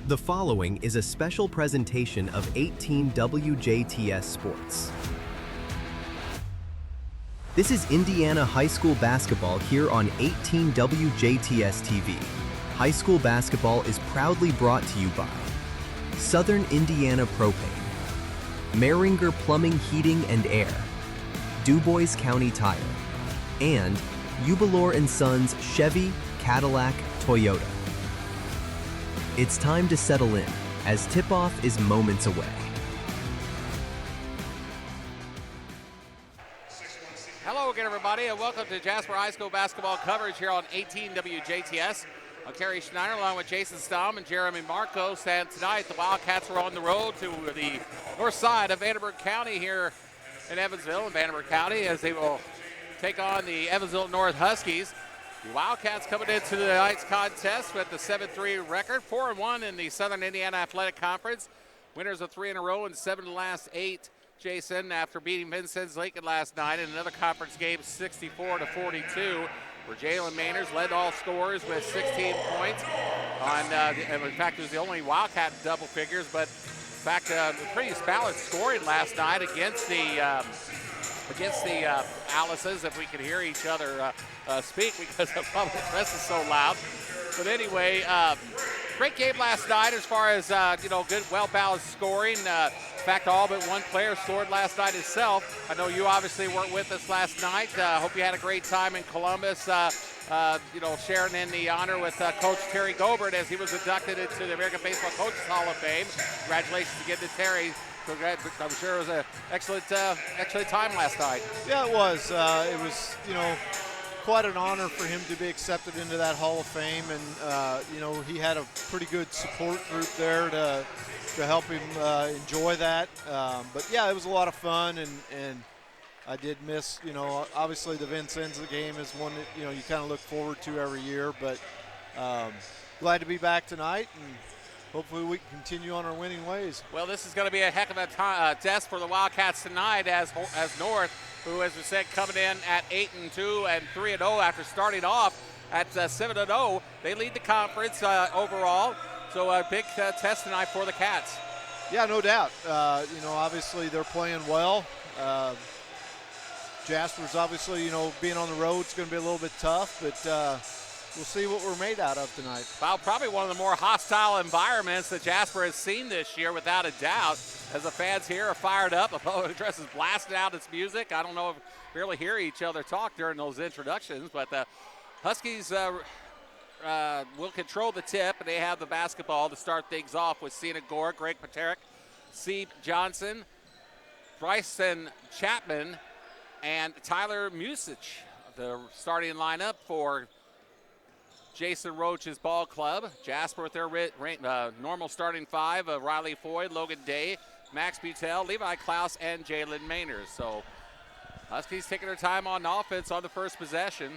The following is a special presentation of 18 WJTS Sports. This is Indiana high school basketball here on 18 WJTS TV. High school basketball is proudly brought to you by Southern Indiana Propane, Mehringer Plumbing, Heating and Air, DuBois County Tire, and Ubalor & Sons Chevy, Cadillac, Toyota. It's time to settle in, as tip-off is moments away. Hello again, everybody, and welcome to Jasper High School basketball coverage here on 18 WJTS. I'm Carey Schneider along with Jason Stamm and Jeremy Marcos, and tonight the Wildcats are on the road to the north side of Vanderburgh County here in Evansville, in Vanderburgh County, as they will take on the Evansville North Huskies. The Wildcats coming into the tonight's contest with the 7-3 record, 4-1 in the Southern Indiana Athletic Conference. Winners of 3 in a row and 7 of the last 8, Jason, after beating Vincennes Lincoln last night in another conference game, 64-42, where Jalen Manners led all scorers with 16 points. And in fact, it was the only Wildcat double figures, but in fact, pretty balanced scoring last night against the Alice's, if we can hear each other speak because the public press is so loud. But anyway, great game last night as far as, good, well-balanced scoring. In fact, all but one player scored last night himself. I know you obviously weren't with us last night. Hope you had a great time in Columbus, sharing in the honor with Coach Terry Gobert as he was inducted into the American Baseball Coaches Hall of Fame. Congratulations again to Terry. I'm sure it was an excellent time last night. Yeah, it was. It was, quite an honor for him to be accepted into that Hall of Fame, and he had a pretty good support group there to help him enjoy that. But yeah, it was a lot of fun, and I did miss, obviously the Vincennes game is one that you kind of look forward to every year. But glad to be back tonight, and hopefully we can continue on our winning ways. Well, this is going to be a heck of a test for the Wildcats tonight as North, who, as we said, coming in at 8-2 and 3-0 after starting off at 7-0. They lead the conference overall, so a big test tonight for the Cats. Yeah, no doubt. Obviously they're playing well. Jasper's obviously, being on the road is going to be a little bit tough, but we'll see what we're made out of tonight. Well, probably one of the more hostile environments that Jasper has seen this year, without a doubt, as the fans here are fired up. The public address is blasting out its music. I don't know if we really hear each other talk during those introductions, but the Huskies will control the tip, and they have the basketball to start things off with Cena Gore, Greg Paterick, Steve Johnson, Bryson Chapman, and Tyler Musich, the starting lineup for Jason Roach's ball club. Jasper with their normal starting 5 of Riley Foy, Logan Day, Max Butel, Levi Klaus, and Jalen Manners. So Huskies taking their time on offense on the first possession.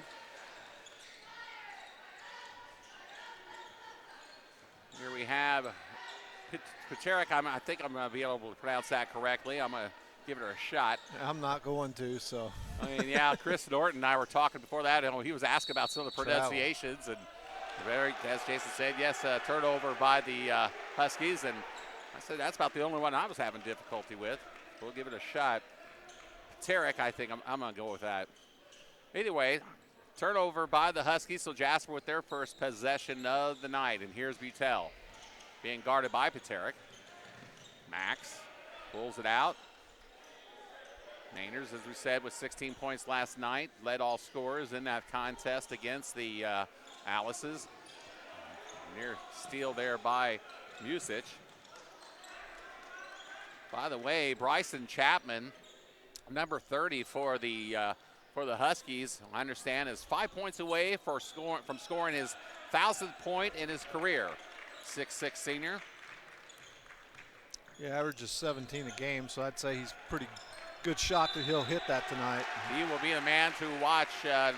Here we have Paterick. I think I'm going to be able to pronounce that correctly. I'm going to give it a shot. I'm not going to, so. Chris Norton and I were talking before that. He was asked about some of the pronunciations, and as Jason said, yes, turnover by the Huskies, and I said that's about the only one I was having difficulty with. We'll give it a shot. Paterick, I think I'm going to go with that. Anyway, turnover by the Huskies, so Jasper with their first possession of the night, and here's Butel being guarded by Paterick. Max pulls it out. Manners, as we said, with 16 points last night, led all scorers in that contest against the Alice's. Near steal there by Musich. By the way, Bryson Chapman, number 30 for the Huskies, I understand, is 5 points away from scoring his 1,000th point in his career. 6'6" senior. Yeah, averages 17 a game, so I'd say he's pretty good shot that he'll hit that tonight. He will be the man to watch,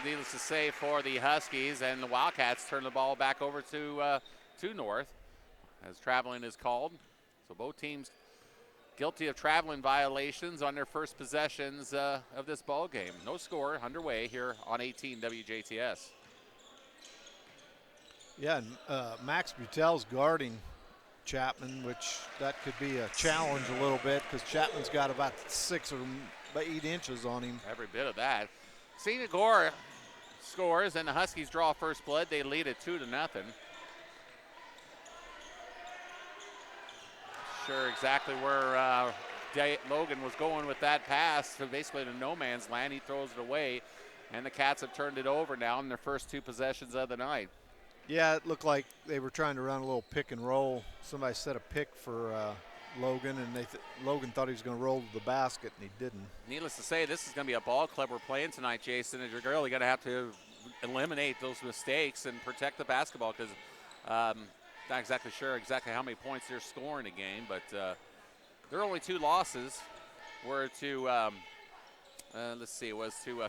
needless to say, for the Huskies, and the Wildcats turn the ball back over to North as traveling is called. So both teams guilty of traveling violations on their first possessions of this ball game. No score underway here on 18 WJTS. Yeah, and Max Butel's guarding Chapman, which that could be a challenge a little bit because Chapman's got about 6 or 8 inches on him. Every bit of that. Cena Gore scores, and the Huskies draw first blood. They lead it 2-0. Sure exactly where Logan was going with that pass, so basically to no man's land. He throws it away, and the Cats have turned it over now in their first 2 possessions of the night. Yeah, it looked like they were trying to run a little pick and roll. Somebody set a pick for Logan, and Logan thought he was going to roll to the basket, and he didn't. Needless to say, this is going to be a ball club we're playing tonight, Jason, and you're really going to have to eliminate those mistakes and protect the basketball because not exactly sure how many points they're scoring a game, but their only 2 losses were to,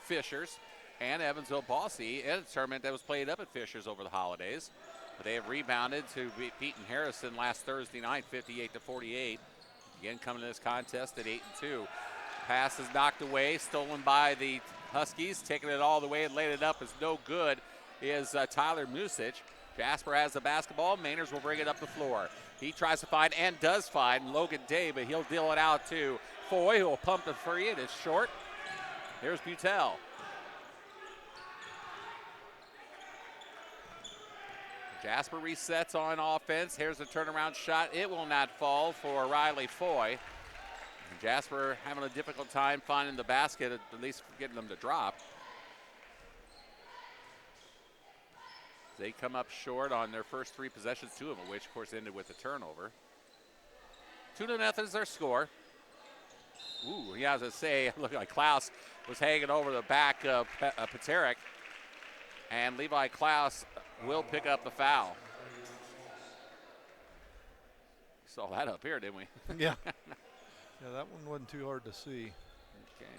Fishers and Evansville Bossy in a tournament that was played up at Fishers over the holidays. But they have rebounded to beating Harrison last Thursday night, 58-48. Again, coming to this contest at 8-2. Pass is knocked away, stolen by the Huskies. Taking it all the way and laid it up is no good is Tyler Musich. Jasper has the basketball. Mainers will bring it up the floor. He tries to find and does find Logan Day, but he'll deal it out to Foy, who will pump the free. It is short. Here's Butel. Jasper resets on offense. Here's the turnaround shot. It will not fall for Riley Foy. And Jasper having a difficult time finding the basket, at least getting them to drop. They come up short on their first 3 possessions, 2 of them, which of course ended with a turnover. 2-0 is their score. Ooh, yeah, as I say, look like Klaus was hanging over the back of Paterick. And Levi Klaus will pick up the foul. Saw that up here, didn't we? Yeah. Yeah, that one wasn't too hard to see. Okay.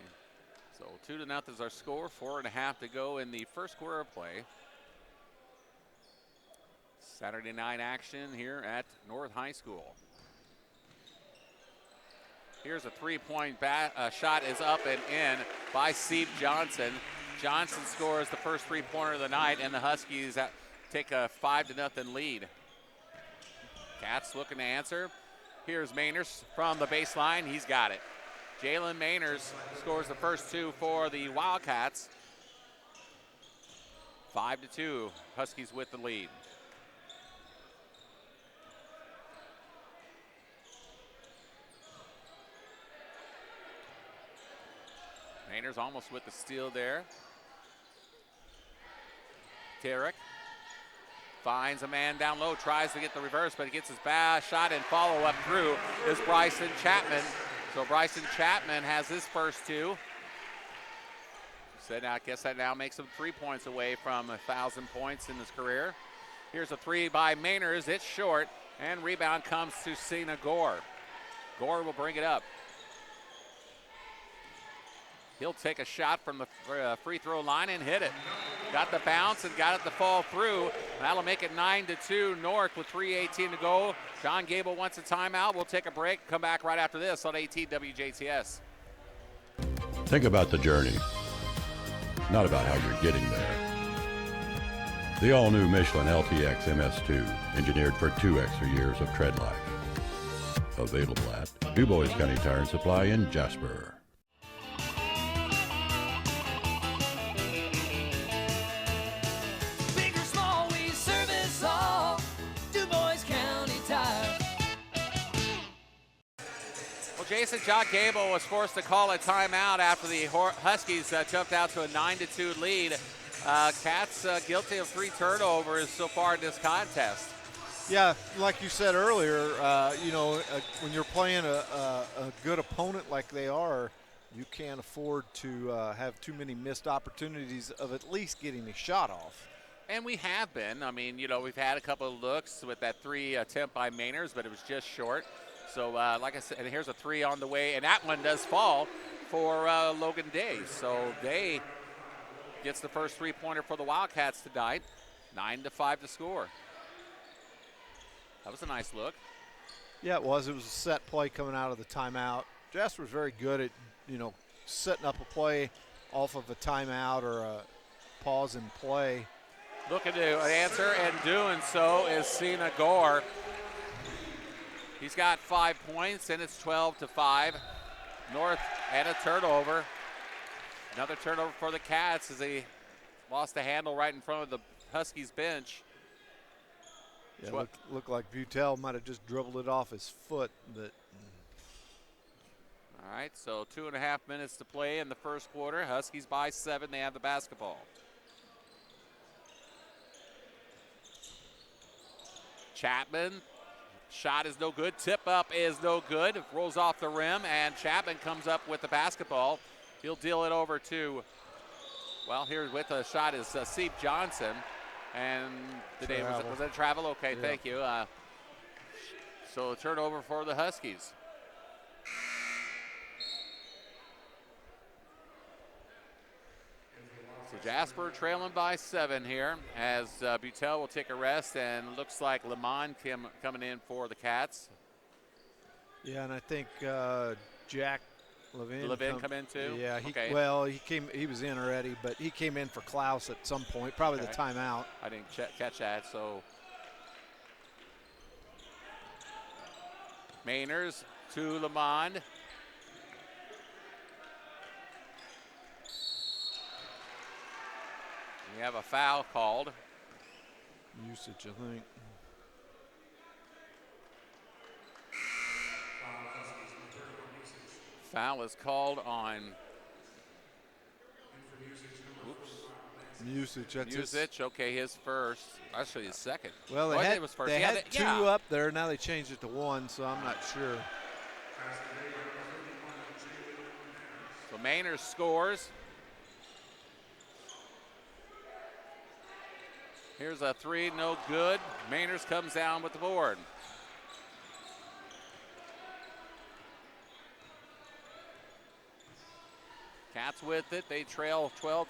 So 2-0 is our score. 4.5 to go in the first quarter of play. Saturday night action here at North High School. Here's a 3-point shot is up and in by Steve Johnson. Johnson scores the first 3-pointer of the night, and the Huskies take a 5-0 lead. Cats looking to answer. Here's Mainers from the baseline. He's got it. Jalen Mainers scores the first 2 for the Wildcats. 5-2, Huskies with the lead. Mainers almost with the steal there. Tarek finds a man down low, tries to get the reverse, but he gets his shot and follow-up through is Bryson Chapman. So Bryson Chapman has his first 2. So I guess that now makes him 3 points away from 1,000 points in his career. Here's a 3 by Mainers. It's short, and rebound comes to Cena Gore. Gore will bring it up. He'll take a shot from the free throw line and hit it. Got the bounce and got it to fall through. That'll make it 9-2 North with 3:18 to go. John Gable wants a timeout. We'll take a break. Come back right after this on 18 WJTS. Think about the journey, not about how you're getting there. The all-new Michelin LTX MS2, engineered for 2 extra years of tread life. Available at Du Bois County Tire and Supply in Jasper. Jason, John Gable was forced to call a timeout after the Huskies jumped out to a 9-2 lead. Cats guilty of 3 turnovers so far in this contest. Yeah, like you said earlier, when you're playing a good opponent like they are, you can't afford to have too many missed opportunities of at least getting a shot off. And we have been. I mean, we've had a couple of looks with that 3 attempt by Mainers, but it was just short. So, like I said, and here's a 3 on the way, and that one does fall for Logan Day. So Day gets the first 3-pointer for the Wildcats tonight. 9-5 to score. That was a nice look. Yeah, it was. It was a set play coming out of the timeout. Jasper's very good at, setting up a play off of a timeout or a pause and play. Looking to answer, and doing so is Cena Gore. He's got 5 points, and it's 12-5. North and a turnover. Another turnover for the Cats as they lost the handle right in front of the Huskies bench. Yeah, looked like Butel might have just dribbled it off his foot. But all right, so 2.5 minutes to play in the first quarter. Huskies by 7. They have the basketball. Chapman, shot is no good. Tip up is no good. It rolls off the rim, and Chapman comes up with the basketball. He'll deal it over to, well, here with the shot is Seep Johnson. And today was that travel? Okay, yeah. Thank you. So a turnover for the Huskies. So Jasper trailing by 7 here as Butel will take a rest, and looks like Lemon coming in for the Cats. Yeah, and I think Jack Levin come in too? Yeah, he was in already, but he came in for Klaus at some point, probably the timeout. I didn't catch that, so. Mainers to Lamond. We have a foul called. Usage, I think. Foul is called on Music. Okay, his first. Actually, his second. Well, they had two up there. Now they changed it to 1, so I'm not sure. So Mainers scores. Here's a 3, no good. Mainers comes down with the board. Cats with it. They trail 12-7,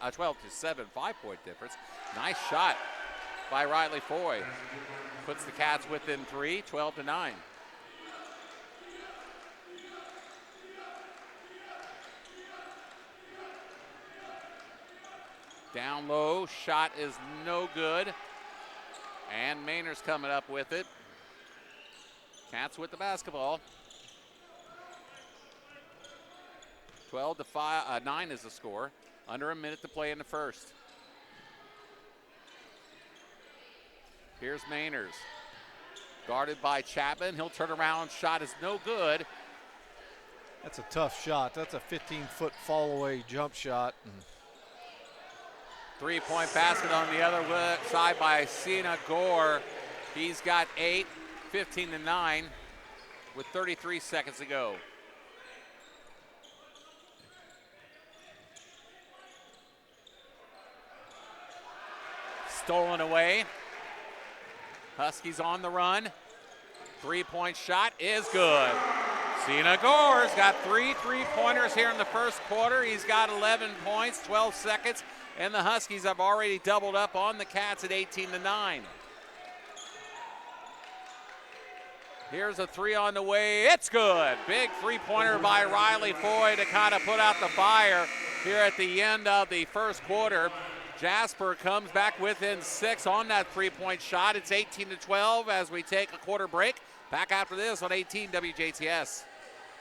5-point difference. Nice shot by Riley Foy. Puts the Cats within 3, 12-9. Down low, shot is no good. And Mainers coming up with it. Cats with the basketball. 12-9 is the score. Under a minute to play in the first. Here's Mainers. Guarded by Chapman. He'll turn around. Shot is no good. That's a tough shot. That's a 15-foot fall-away jump shot. 3-point basket on the other side by Sina Gore. He's got 8, 15-9 with 33 seconds to go. Stolen away. Huskies on the run. 3-point shot is good. Sina Gore's got 3 3-pointers here in the first quarter. He's got 11 points, 12 seconds, and the Huskies have already doubled up on the Cats at 18-9. Here's a 3 on the way. It's good. Big 3-pointer by Riley Foy to kind of put out the fire here at the end of the first quarter. Jasper comes back within 6 on that 3-point shot. It's 18-12 as we take a quarter break. Back after this on 18 WJTS.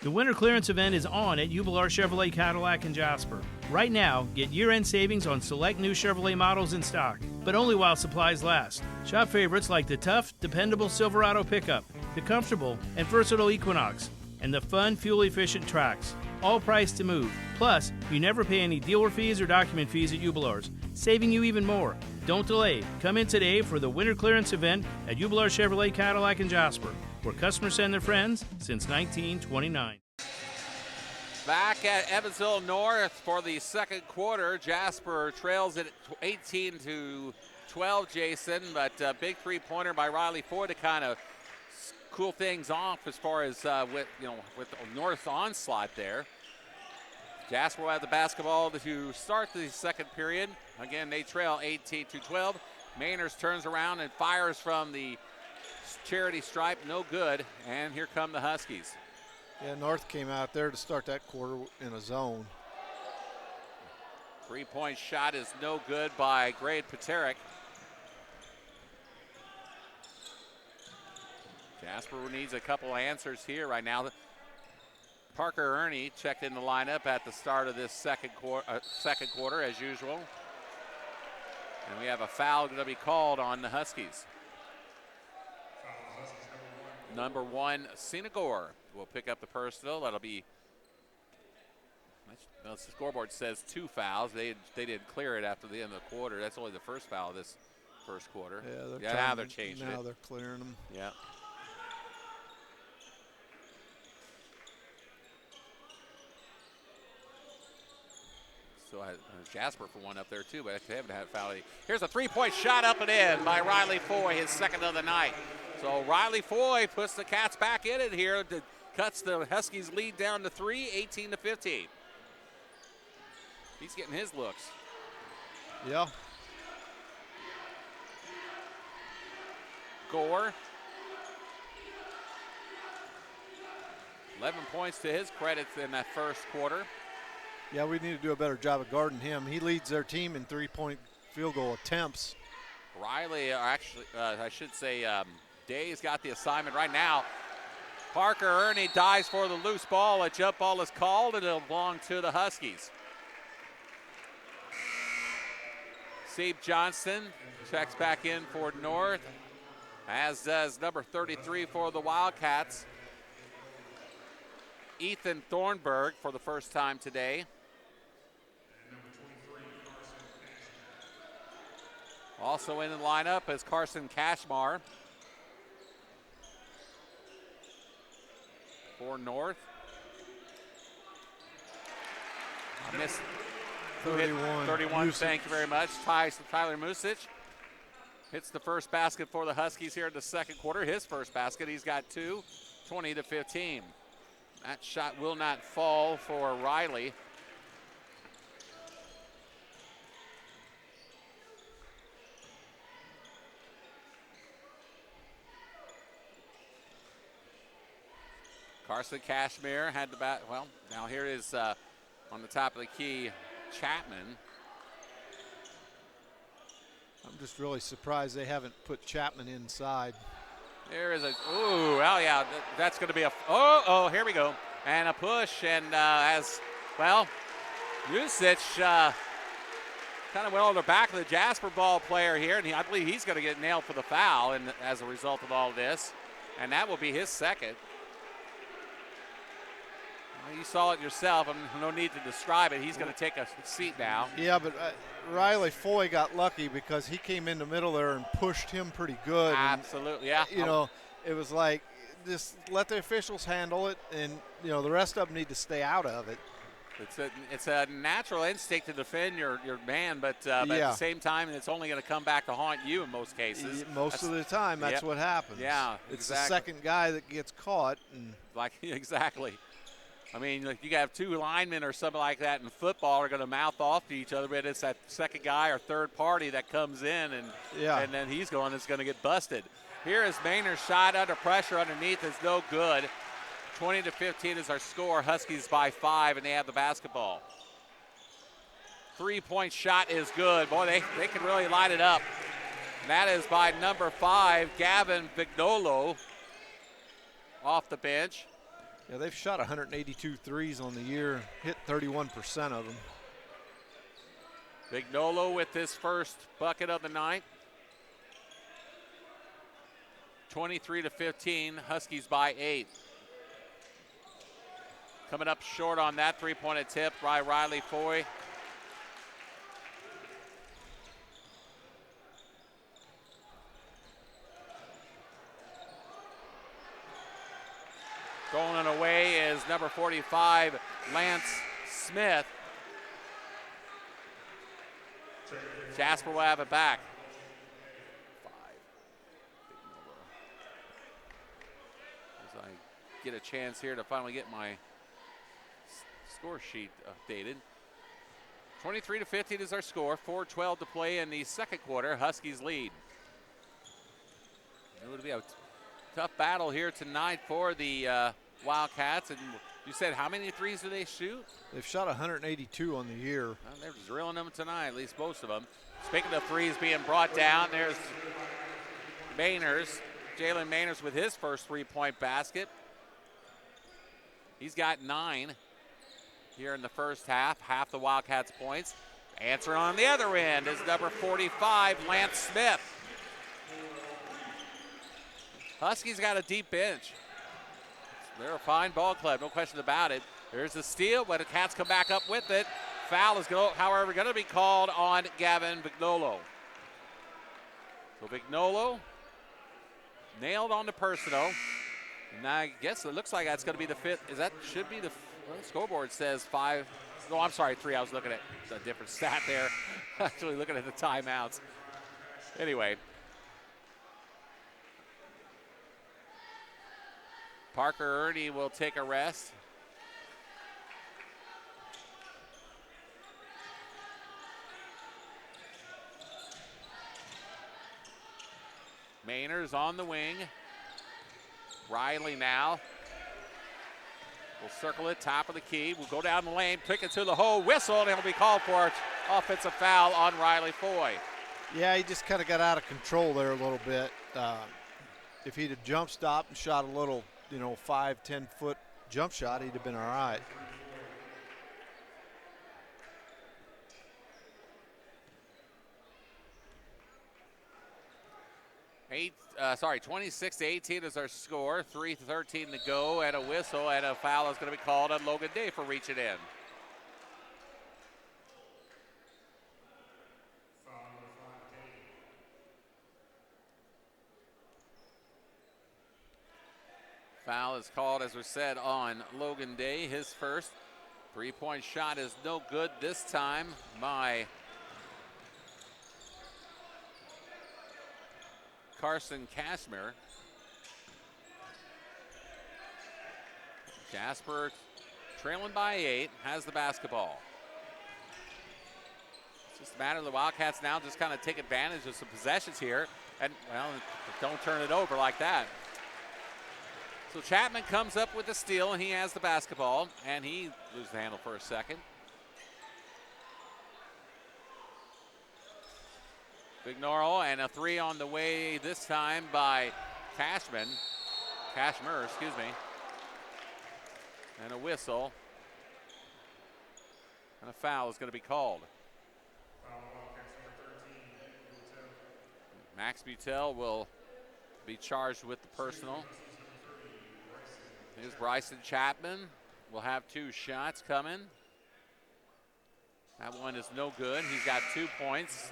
The winter clearance event is on at Jubilar Chevrolet Cadillac in Jasper. Right now, get year-end savings on select new Chevrolet models in stock, but only while supplies last. Shop favorites like the tough, dependable Silverado pickup, the comfortable and versatile Equinox, and the fun, fuel-efficient Trax. All priced to move. Plus, you never pay any dealer fees or document fees at Jubilar's, saving you even more. Don't delay. Come in today for the winter clearance event at Jubilar Chevrolet Cadillac in Jasper, where customers send their friends since 1929. Back at Evansville North for the second quarter. Jasper trails it 18-12, Jason, but a big 3-pointer by Riley Foy to kind of cool things off as far as with the North onslaught there. Jasper will have the basketball to start the second period. Again, they trail 18-12. Mainers turns around and fires from the charity stripe, no good. And here come the Huskies. Yeah, North came out there to start that quarter in a zone. 3-point shot is no good by Grade Paterick. Jasper needs a couple answers here right now. Parker Ernie checked in the lineup at the start of this second quarter as usual. And we have a foul going to be called on the Huskies. Number 1, Sinagore will pick up the personal. That'll be, well, the scoreboard says 2 fouls. They didn't clear it after the end of the quarter. That's only the first foul of this first quarter. Yeah, now they're changing it. Now they're clearing them. Yeah. So Jasper for one up there too, but they haven't had a foul. Here's a three-point shot up and in by Riley Foy, his second of the night. So Riley Foy puts the Cats back in it here, cuts the Huskies lead down to 3, 18-15. He's getting his looks. Yeah. Gore. 11 points to his credit in that first quarter. Yeah, we need to do a better job of guarding him. He leads their team in three-point field goal attempts. Riley, actually, I should say, Day's got the assignment right now. Parker Ernie dives for the loose ball. A jump ball is called, and it'll belong to the Huskies. Steve Johnston checks back in for North, as does number 33 for the Wildcats, Ethan Thornburg, for the first time today. Also in the lineup is Carson Cashmar for North. I missed 31. 31, thank you very much. Tyler Music hits the first basket for the Huskies here in the second quarter. His first basket, he's got 2, 20-15. That shot will not fall for Riley. Carson Cashmere had the bat. Well, now here is on the top of the key, Chapman. I'm just really surprised they haven't put Chapman inside. There is a, ooh, well, yeah, that's going to be a, here we go. And a push, and as, well, Music kind of went on the back of the Jasper ball player here, and I believe he's going to get nailed for the foul and as a result of all of this. And that will be his second. Well, you saw it yourself. No need to describe it. He's going to take a seat now. Yeah, but Riley Foy got lucky because he came in the middle there and pushed him pretty good. Absolutely, yeah. You know, it was like, just let the officials handle it, and, you know, the rest of them need to stay out of it. It's a natural instinct to defend your man, but at the same time, it's only going to come back to haunt you in most cases. Most of the time, that's what happens. Yeah, it's exactly. the second guy that gets caught. And exactly. I mean, like, you have 2 linemen or something like that in football are going to mouth off to each other, but it's that second guy or third party that comes in, and then he's going to get busted. Here is Maynard's shot under pressure underneath is no good. 20-15 is our score. Huskies by 5, and they have the basketball. 3-point shot is good. Boy, they can really light it up. And that is by number 5, Gavin Vignolo, off the bench. Yeah, they've shot 182 threes on the year, hit 31% of them. Vignolo with his first bucket of the night. 23-15, Huskies by 8. Coming up short on that three-point attempt by Riley Foy. Going away is number 45, Lance Smith. Jasper will have it back. 5. As I get a chance here to finally get my score sheet updated. 23-15 is our score. 4:12 to play in the second quarter. Huskies lead. It would be a tough battle here tonight for the Wildcats. And you said how many threes do they shoot? They've shot 182 on the year. Well, they're drilling them tonight, at least most of them. Speaking of threes being brought down, there's Bainers. Jalen Mainers with his first three-point basket. He's got 9 here in the first half the Wildcats' points. Answer on the other end is number 45, Lance Smith. Huskies got a deep bench. They're a fine ball club, no question about it. There's the steal, but the Cats come back up with it. Foul is, however, going to be called on Gavin Vignolo. So Vignolo nailed on the personal. And I guess it looks like that's going to be the fifth. Should be the scoreboard says 5. No, I'm sorry, 3. I was looking at a different stat there. Actually looking at the timeouts. Anyway. Parker Ernie will take a rest. Mainers on the wing. Riley now. We'll circle it, top of the key. We'll go down the lane, pick it to the hole, whistle, and it'll be called for an offensive foul on Riley Foy. Yeah, he just kind of got out of control there a little bit. If he'd have jump stopped and shot a little, 5-10 foot jump shot, he'd have been all right. 26-18 is our score. 3:13 to go, and a whistle, and a foul is going to be called on Logan Day for reaching in. Foul is called, as we said, on Logan Day. His first three-point shot is no good this time by Carson Cashmere. Jasper trailing by 8, has the basketball. It's just a matter of the Wildcats now just kind of take advantage of some possessions here and, well, don't turn it over like that. So Chapman comes up with the steal, and he has the basketball, and he loses the handle for a second. Vignoro, and a 3 on the way this time by Cashmere, excuse me. And a whistle. And a foul is going to be called. Max Butel will be charged with the personal. Here's Bryson Chapman. Will have 2 shots coming. That one is no good. He's got 2 points.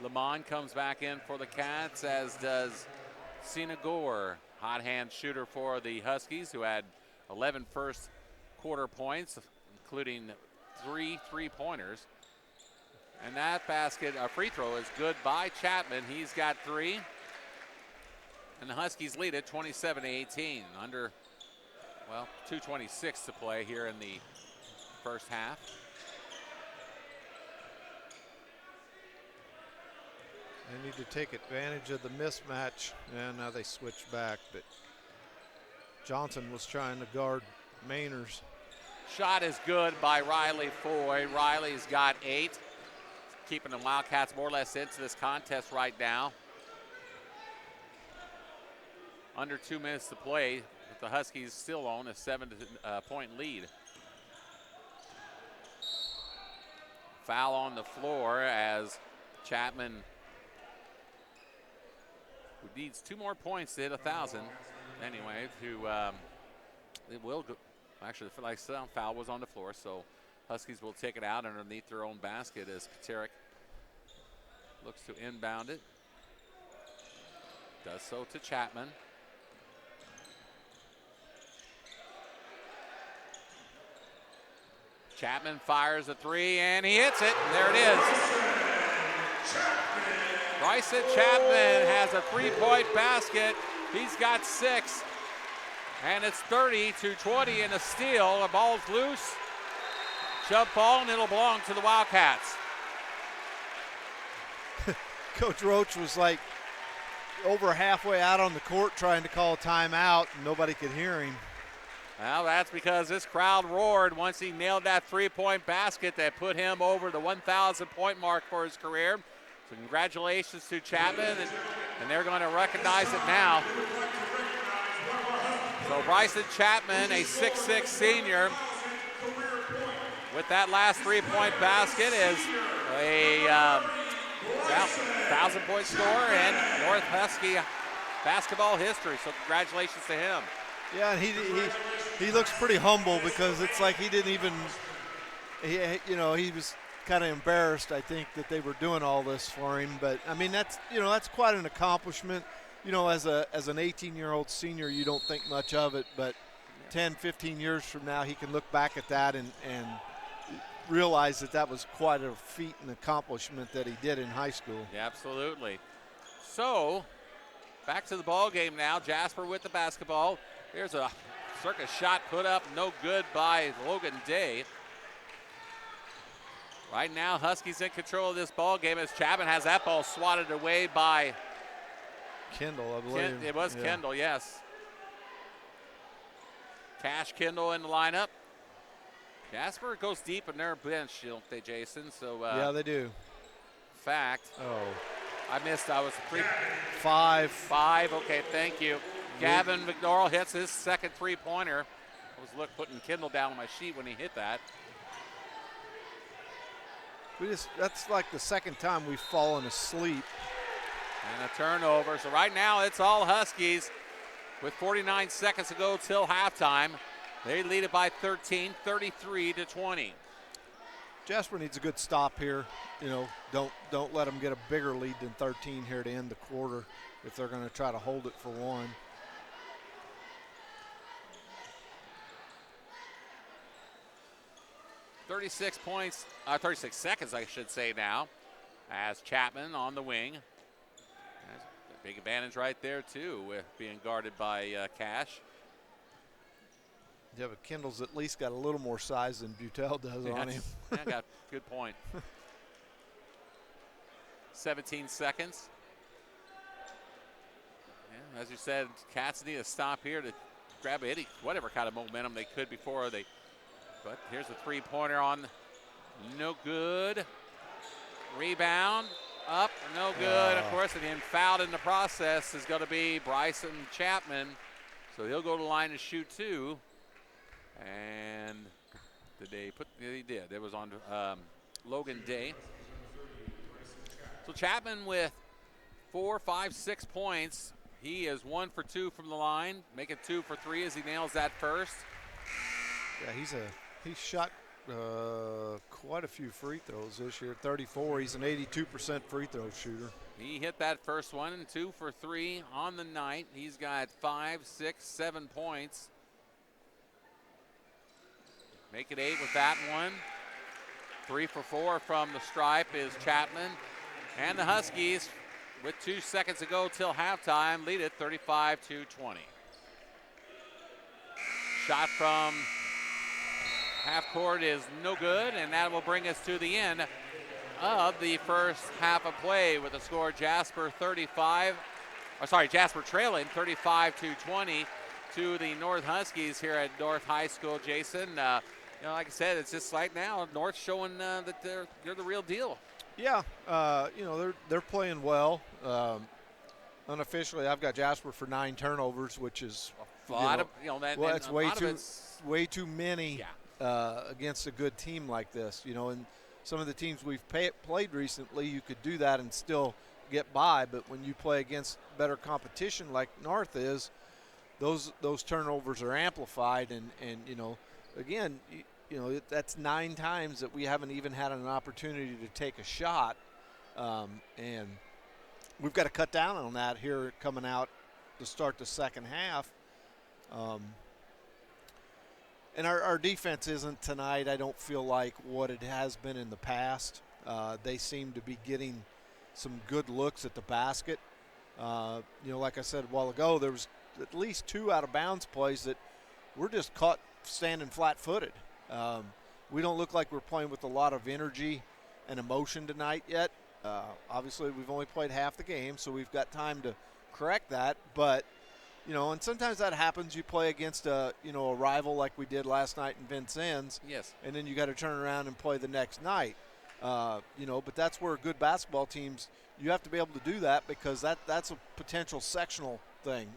Lamont comes back in for the Cats, as does Sina Gore, hot hand shooter for the Huskies, who had 11 first quarter points, including 3 3-pointers. And that basket, a free throw, is good by Chapman. He's got 3. And the Huskies lead it 27-18. Under, 2:26 to play here in the first half. They need to take advantage of the mismatch, and now they switch back, but Johnson was trying to guard Mainers. Shot is good by Riley Foy. Riley's got 8, keeping the Wildcats more or less into this contest right now. Under 2 minutes to play, but the Huskies still own a 7-point lead. Foul on the floor as Chapman, who needs 2 more points to hit 1,000. Anyway, it will go. Actually, like I said, foul was on the floor, so Huskies will take it out underneath their own basket as Katerik looks to inbound it. Does so to Chapman. Chapman fires a 3, and he hits it. There it is. Bryson Chapman has a 3-point basket. He's got 6. And it's 30-20 and a steal. The ball's loose. Jump ball, and it'll belong to the Wildcats. Coach Roach was like over halfway out on the court trying to call a timeout, and nobody could hear him. Well, that's because this crowd roared once he nailed that 3-point basket that put him over the 1,000-point mark for his career. So congratulations to Chapman, and they're going to recognize it now. So Bryson Chapman, a 6'6" senior, with that last three-point basket is a 1,000-point scorer in North Husky basketball history. So congratulations to him. Yeah, and he looks pretty humble because it's like he didn't even, he was kind of embarrassed, I think, that they were doing all this for him. But I mean, that's quite an accomplishment. As an 18-year-old senior, you don't think much of it, but 10, 15 years from now, he can look back at that and realize that was quite a feat and accomplishment that he did in high school. Yeah, absolutely. So, back to the ball game now. Jasper with the basketball. There's a circus shot put up, no good by Logan Day. Right now, Huskies in control of this ball game as Chapman has that ball swatted away by Kendall, I believe. It was Kendall, yes. Cash Kendall in the lineup. Jasper goes deep in their bench, don't they, Jason? So yeah, they do. Fact. Oh. I missed. I was five. Okay, thank you. Gavin McDorrell hits his second three-pointer. I was putting Kendall down on my sheet when he hit that. That's like the second time we've fallen asleep. And a turnover. So right now it's all Huskies with 49 seconds to go till halftime. They lead it by 13, 33-20. Jasper needs a good stop here. Don't let them get a bigger lead than 13 here to end the quarter if they're going to try to hold it for one. .36 seconds, I should say now, as Chapman on the wing. A big advantage right there, too, with being guarded by Cash. Yeah, but Kendall's at least got a little more size than Butel does on him. Yeah, got good point. 17 seconds. Yeah, as you said, Cats need a stop here to grab whatever kind of momentum they could before they. But here's a three-pointer on, no good. Rebound, up, no good. Of course, and then fouled in the process is going to be Bryson Chapman. So he'll go to the line and shoot two. And he did. It was on Logan Day. So Chapman with 4, 5, 6 points. He is 1 for 2 from the line, making 2 for 3 as he nails that first. Yeah, he's shot quite a few free throws this year. 34. He's an 82% free throw shooter. He hit that first one, and 2 for 3 on the night. He's got 5, 6, 7 points. Make it 8 with that one. 3 for 4 from the stripe is Chapman. And the Huskies, with 2 seconds to go till halftime, lead it 35-20. Shot from half court is no good, and that will bring us to the end of the first half of play with the score Jasper trailing 35-20 to the North Huskies here at North High School. Jason, like I said, it's just like now North showing that they're the real deal. Yeah, they're playing well. Unofficially, I've got Jasper for 9 turnovers, which is that's way too many against a good team like this. And some of the teams we've played recently, you could do that and still get by. But when you play against better competition like North is, those turnovers are amplified. And again, that's 9 times that we haven't even had an opportunity to take a shot, and we've got to cut down on that here coming out to start the second half. And our defense isn't tonight, I don't feel like, what it has been in the past. They seem to be getting some good looks at the basket. Like I said a while ago, there was at least 2 out-of-bounds plays that we're just caught standing flat-footed. We don't look like we're playing with a lot of energy and emotion tonight yet. Obviously, we've only played half the game, so we've got time to correct that. But, and sometimes that happens. You play against a rival like we did last night in Vincennes. Yes. And then you got to turn around and play the next night. But that's where good basketball teams, you have to be able to do that, because that's a potential sectional thing.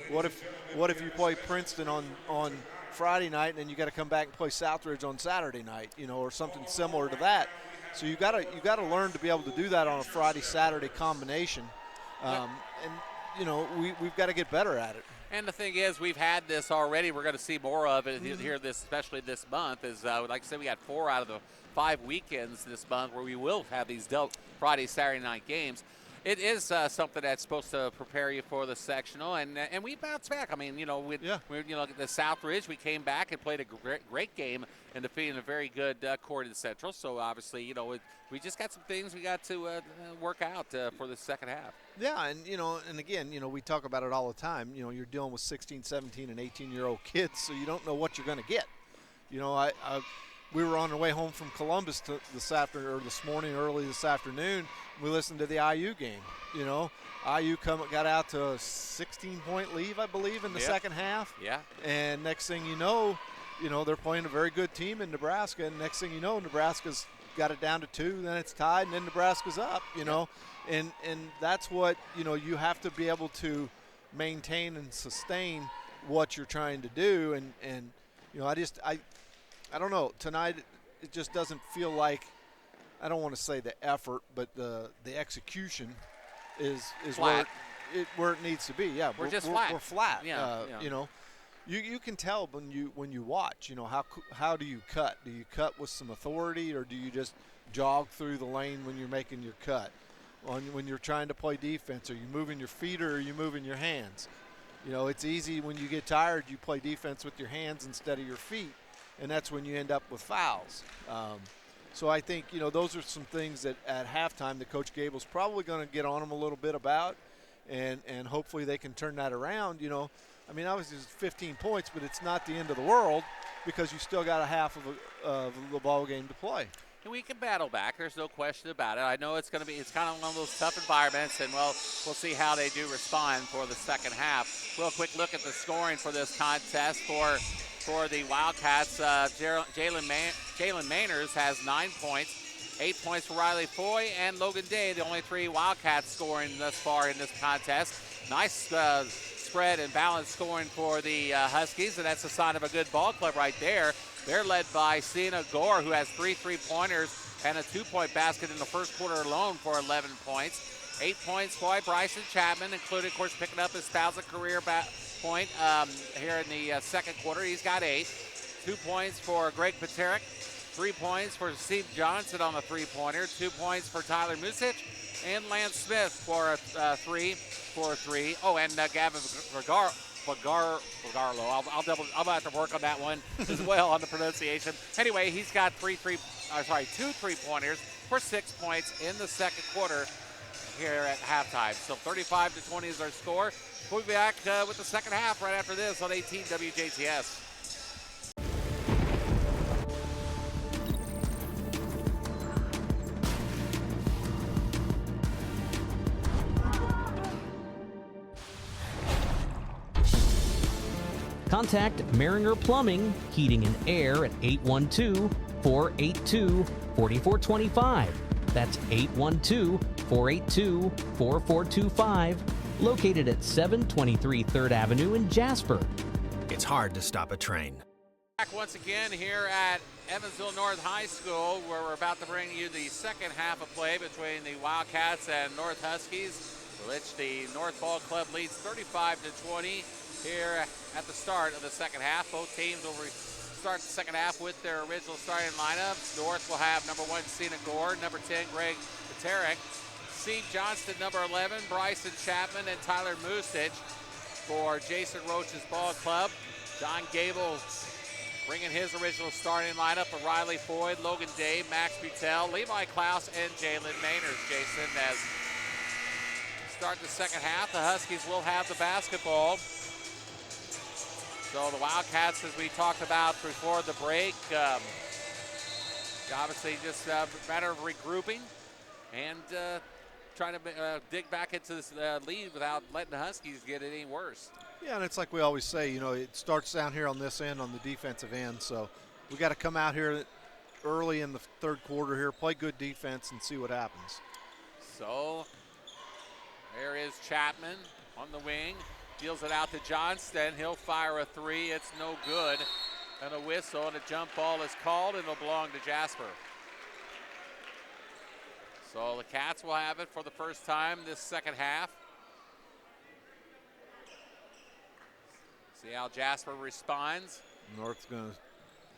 What if you play Princeton on Friday night and then you got to come back and play Southridge on Saturday night, or something similar to that. So you got to learn to be able to do that on a Friday-Saturday combination, we've got to get better at it. And the thing is, we've had this already. We're going to see more of it here, especially this month. Is like I said, we got 4 out of the 5 weekends this month where we will have these Friday, Saturday night games. It is something that's supposed to prepare you for the sectional, and we bounced back. I mean, the Southridge, we came back and played a great game and defeated a very good Corydon Central. So obviously, we just got some things we got to work out for the second half. Yeah, and again, we talk about it all the time. You're dealing with 16, 17, and 18-year-old kids, so you don't know what you're going to get. We were on our way home from Columbus this morning, early this afternoon. We listened to the IU game. IU got out to a 16-point lead, I believe, in the second half. Yeah. And next thing you know, they're playing a very good team in Nebraska. And next thing you know, Nebraska's got it down to 2, then it's tied, and then Nebraska's up. And that's what you have to be able to maintain and sustain what you're trying to do. And I don't know. Tonight, it just doesn't feel like, I don't want to say the effort, but the execution is where it needs to be. Yeah, we're flat. We're flat. Yeah. You can tell when you watch. How do you cut? Do you cut with some authority, or do you just jog through the lane when you're making your cut? When you're trying to play defense, are you moving your feet or are you moving your hands? It's easy when you get tired, you play defense with your hands instead of your feet. And that's when you end up with fouls. So I think, those are some things that at halftime that Coach Gable's probably going to get on them a little bit about, and hopefully they can turn that around. Obviously it's 15 points, but it's not the end of the world, because you still got a half of the ball game to play. And we can battle back. There's no question about it. I know it's kind of one of those tough environments, and we'll see how they do respond for the second half. Real quick look at the scoring for this contest for the Wildcats. Jalen Mainers has 9 points, 8 points for Riley Foy and Logan Day, the only 3 Wildcats scoring thus far in this contest. Nice spread and balanced scoring for the Huskies, and that's a sign of a good ball club right there. They're led by Sienna Gore, who has 3 3-pointers and a 2-point basket in the first quarter alone for 11 points. 8 points for Bryson Chapman, including, of course, picking up his 1,000th career point here in the second quarter. He's got 8. 2 points for Greg Paterick. 3 points for Steve Johnson on the 3-pointer. 2 points for Tyler Music. And Lance Smith for 3. Oh, and Gavin Vagarlo. I'll have to work on that one as well on the pronunciation. Anyway, he's got 2 3-pointers for 6 points in the second quarter here at halftime. So 35-20 is our score. We'll be back with the second half right after this on 18 WJTS. Contact Maringer Plumbing, Heating and Air at 812-482-4425. That's 812-482-4425. Located at 723 3rd Avenue in Jasper. It's hard to stop a train. Back once again here at Evansville North High School, where we're about to bring you the second half of play between the Wildcats and North Huskies, which the North Ball Club leads 35-20 here at the start of the second half. Both teams will start the second half with their original starting lineups. North will have number 1, Sienna Gore, number 10, Greg Paterick, Steve Johnston, number 11, Bryson Chapman, and Tyler Musich for Jason Roach's ball club. John Gable bringing his original starting lineup of Riley Foy, Logan Day, Max Butel, Levi Klaus, and Jalen Mainers. Jason, as we start the second half, the Huskies will have the basketball. So the Wildcats, as we talked about before the break, obviously just a matter of regrouping and trying to dig back into this lead without letting the Huskies get it any worse. Yeah, and it's like we always say, it starts down here on this end, on the defensive end. So we got to come out here early in the third quarter here, play good defense, and see what happens. So there is Chapman on the wing. Deals it out to Johnston. He'll fire a three. It's no good. And a whistle and a jump ball is called, and it'll belong to Jasper. So the Cats will have it for the first time this second half. See how Jasper responds. North's going to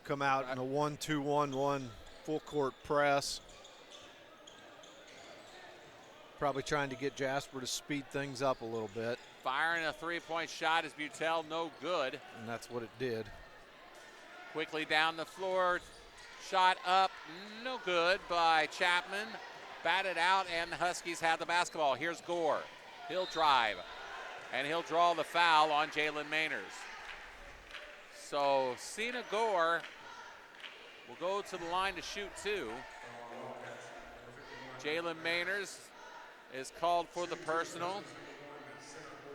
come out in a 1-2-1-1 full court press. Probably trying to get Jasper to speed things up a little bit. Firing a three-point shot is Butel, no good. And that's what it did. Quickly down the floor, shot up, no good by Chapman. Batted out, and the Huskies have the basketball. Here's Gore. He'll drive, and he'll draw the foul on Jalen Mainers. So Cena Gore will go to the line to shoot two. Jalen Mainers is called for the personal.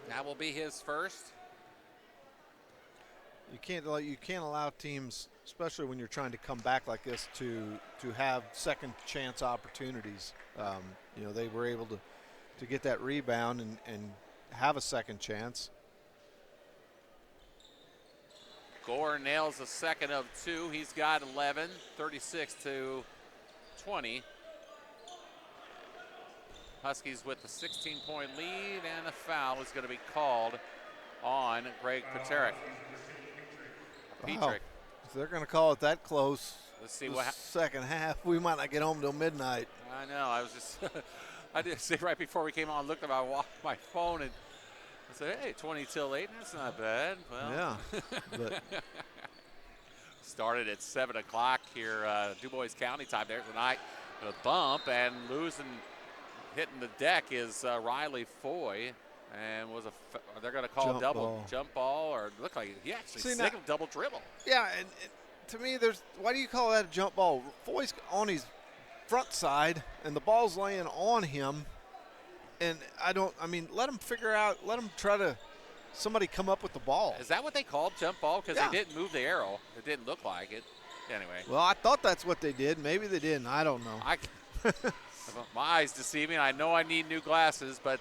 That will be his first. You can't allow teams, especially when you're trying to come back like this, to have second chance opportunities. You know, they were able to get that rebound and have a second chance. Gore nails the second of two. He's got 11, 36-20. Huskies with the 16-point lead, and a foul is going to be called on Greg Paterick. Wow. If they're going to call it that close, let's see what second half, we might not get home till midnight. I know. I was just, I did say right before we came on, looked at my phone and I said, hey, 20 till 8, that's not bad. Well, yeah. But started at 7 o'clock here, Du Bois County time there tonight. A bump and hitting the deck is Riley Foy. And they're going to call jump ball, or look like he actually signaled double dribble. Yeah, and to me, why do you call that a jump ball? Foy's on his front side, and the ball's laying on him. And let him figure out, somebody come up with the ball. Is that what they called jump ball? Because they didn't move the arrow. It didn't look like it. Anyway. Well, I thought that's what they did. Maybe they didn't. I don't know. My eyes deceive me. I know I need new glasses, but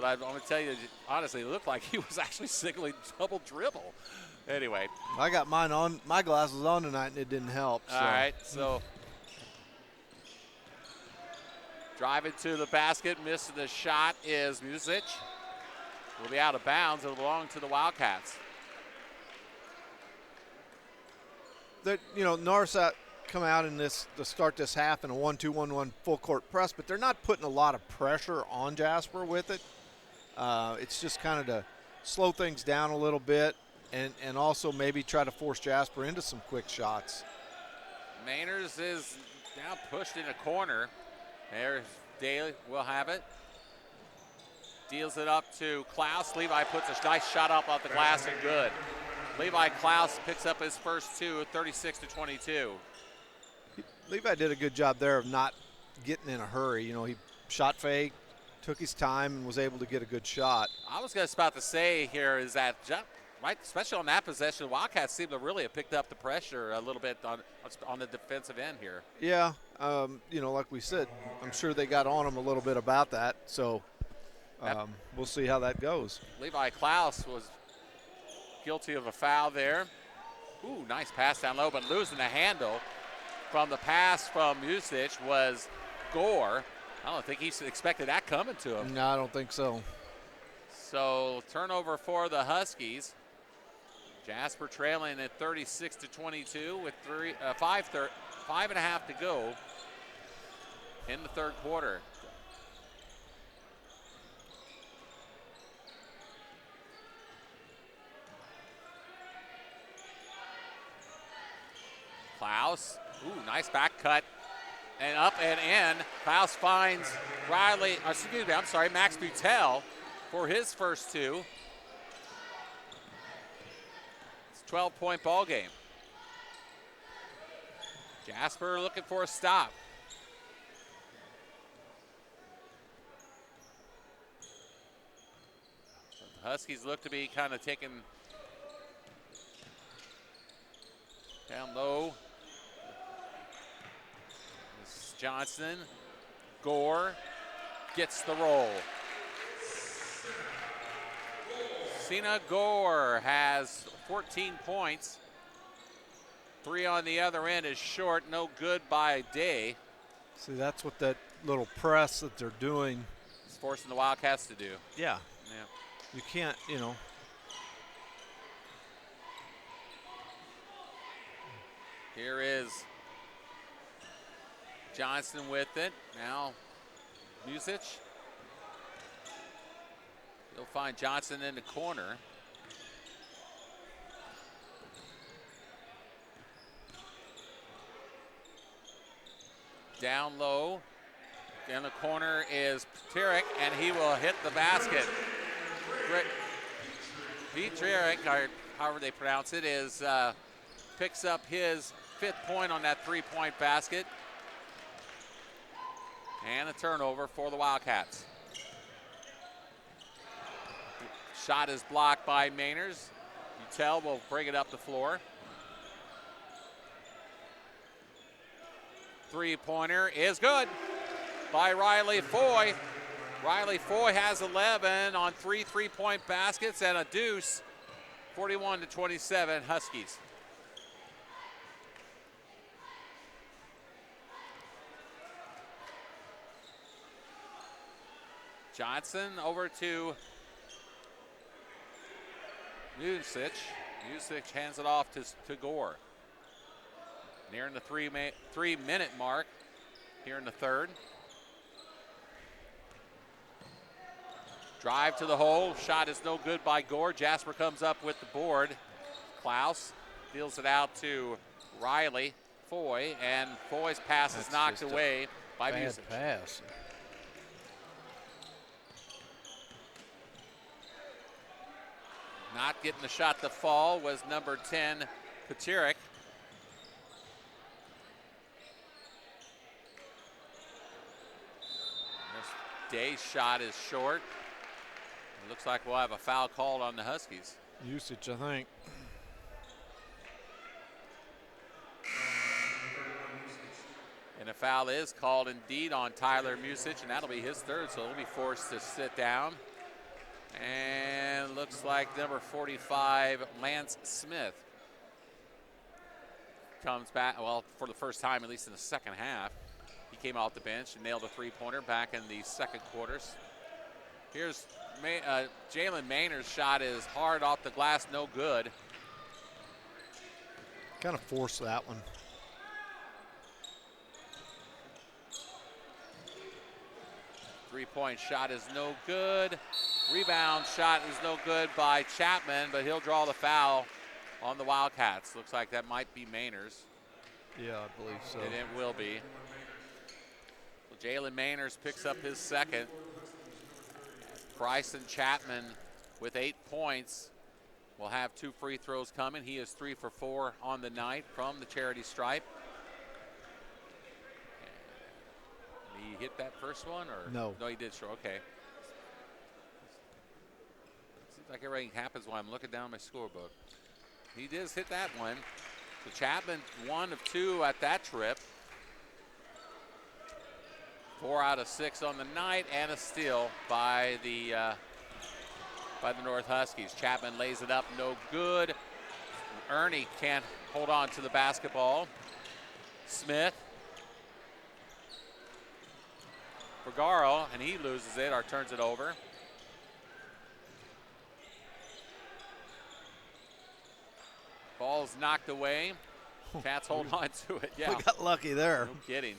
I'm going to tell you, honestly, it looked like he was actually signaling double dribble. Anyway. I got my glasses on tonight, and it didn't help. So. All right, so driving to the basket, missing the shot is Music. Will be out of bounds. It'll belong to the Wildcats. Norris come out in this to start this half in a 1-2-1-1 full court press, but they're not putting a lot of pressure on Jasper with it. It's just kind of to slow things down a little bit and also maybe try to force Jasper into some quick shots. Mainers is now pushed in a corner. There's Daly, will have it. Deals it up to Klaus. Levi puts a nice shot up off the glass and good. Levi Klaus picks up his first two, 36-22. Levi did a good job there of not getting in a hurry. He shot fake, took his time, and was able to get a good shot. I was just about to say here is that, right, especially on that possession, the Wildcats seem to really have picked up the pressure a little bit on the defensive end here. Yeah, like we said, I'm sure they got on him a little bit about that. So we'll see how that goes. Levi Klaus was guilty of a foul there. Ooh, nice pass down low, but losing the handle from the pass from Music was Gore. I don't think he expected that coming to him. No, I don't think so. So turnover for the Huskies. Jasper trailing at 36-22 with 5.5 to go in the third quarter. Klaus, ooh, nice back cut, and up and in. Klaus finds Max Butel for his first two. It's a 12-point ball game. Jasper looking for a stop. The Huskies look to be kind of taking down low. Johnson. Gore gets the roll. Cena Gore has 14 points. 3 on the other end is short, no good by Day. See, that's what that little press that they're doing. It's forcing the Wildcats to do. Yeah. Yeah. You can't, you know. Here is Johnson with it. Now, Music. He'll find Johnson in the corner. Down low. In the corner is Peterick, and he will hit the basket. Peterick, or however they pronounce it, is picks up his 5th point on that 3-point basket. And a turnover for the Wildcats. Shot is blocked by Mainers. Utel will bring it up the floor. 3-pointer is good by Riley Foy. Riley Foy has 11 on 3 3-point baskets and a deuce. 41-27 Huskies. Johnson over to Music. Music hands it off to Gore. Nearing the 3-minute mark here in the third. Drive to the hole. Shot is no good by Gore. Jasper comes up with the board. Klaus deals it out to Riley Foy, and Foy's pass is knocked away by Music. Bad pass. Not getting the shot to fall was number 10, Peterick. Day's shot is short. It looks like we'll have a foul called on the Huskies. Usage, I think. And a foul is called indeed on Tyler Music, and that'll be his 3rd, so he'll be forced to sit down. And looks like number 45, Lance Smith, comes back, well, for the first time, at least in the second half. He came off the bench and nailed a 3-pointer back in the second quarters. Here's Jalen Mainer's shot is hard off the glass, no good. Kind of forced that one. Three-point shot is no good. Rebound shot is no good by Chapman, but he'll draw the foul on the Wildcats. Looks like that might be Mainers. Yeah, I believe so. And it will be. Well, Jalen Mainers picks up his 2nd. Bryson Chapman with 8 points will have 2 free throws coming. He is 3 for 4 on the night from the charity stripe. He hit that first one, or no? No, he did. Sure, okay. Seems like everything happens when I'm looking down my scorebook. He does hit that one. So Chapman 1 of 2 at that trip. 4 out of 6 on the night, and a steal by the North Huskies. Chapman lays it up, no good. Ernie can't hold on to the basketball. Smith. Vergaro, and he loses it or turns it over. Ball's knocked away. Cats hold on to it. Yeah. We got lucky there. No kidding.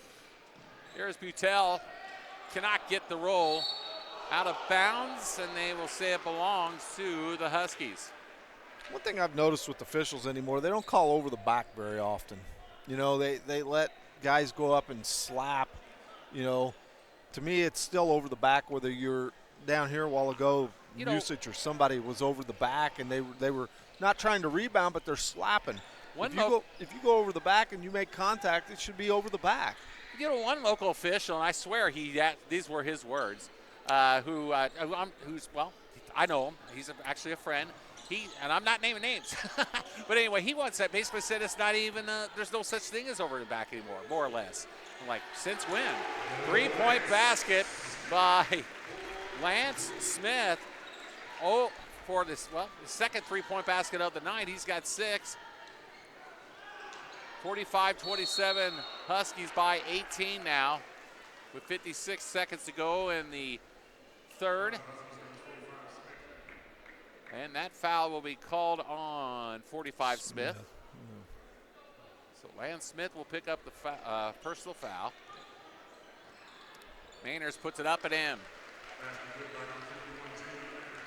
Here's Butel. Cannot get the roll. Out of bounds, and they will say it belongs to the Huskies. One thing I've noticed with officials anymore, they don't call over the back very often. You know, they let guys go up and slap. You know, to me, it's still over the back, whether you're down here a while ago, Usage or somebody was over the back, and they were not trying to rebound, but they're slapping. If you go over the back and you make contact, it should be over the back. You know, one local official, and I swear these were his words, who's I know him. He's actually a friend. And I'm not naming names. But anyway, he once basically said it's not even, there's no such thing as over the back anymore, more or less. Like, since when? 3-point basket by Lance Smith. Oh, for this, well, the second 3-point basket of the night. He's got 6. 45-27, Huskies by 18 now with 56 seconds to go in the third. And that foul will be called on 45 Smith. So Lance Smith will pick up the personal foul. Mainers puts it up and in.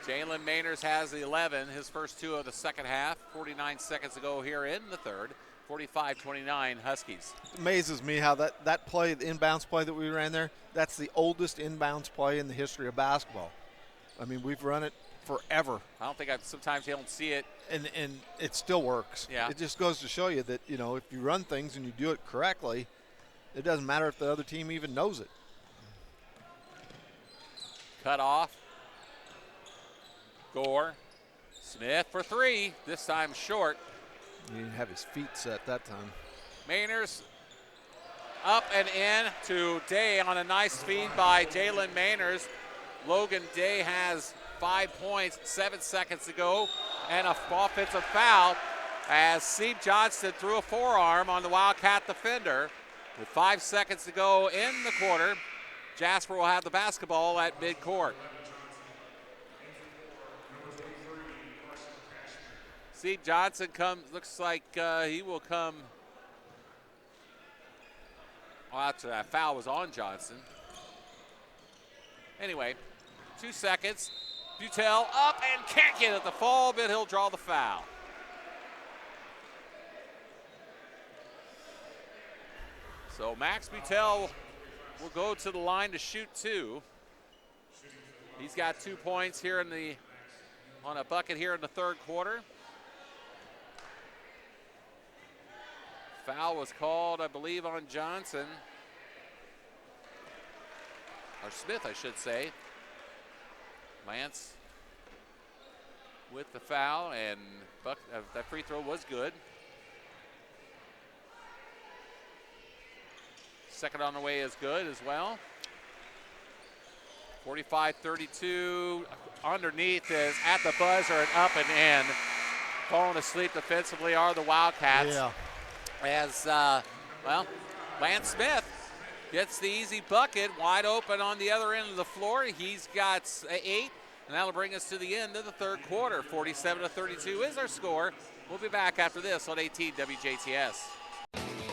Jalen Mainers has the 11, his first 2 of the second half. 49 seconds to go here in the third. 45-29 Huskies. It amazes me how that play, the inbounds play that we ran there, that's the oldest inbounds play in the history of basketball. I mean, we've run it forever. I don't think sometimes you don't see it. And it still works. Yeah. It just goes to show you that, you know, if you run things and you do it correctly, it doesn't matter if the other team even knows it. Cut off. Gore. Smith for 3, this time short. He didn't have his feet set that time. Mainers up and in to Day on a nice feed by Jalen Mainers. Logan Day has 5 points, 7 seconds to go, and an offensive foul as Steve Johnston threw a forearm on the Wildcat defender. With 5 seconds to go in the quarter, Jasper will have the basketball at midcourt. Steve Johnson looks like he will come. Well, actually, that foul was on Johnson. Anyway, 2 seconds. Butel up and can't get it the fall, but he'll draw the foul. So Max Butel will go to the line to shoot 2. He's got 2 points here on a bucket here in the third quarter. Foul was called, I believe, on Johnson. Or Smith, I should say. Lance with the foul, and that free throw was good. Second on the way is good as well. 45-32, underneath is at the buzzer and up and in. Falling asleep defensively are the Wildcats. Yeah. As, Lance Smith gets the easy bucket, wide open on the other end of the floor. He's got 8, and that'll bring us to the end of the third quarter. 47-32 is our score. We'll be back after this on 18 WJTS.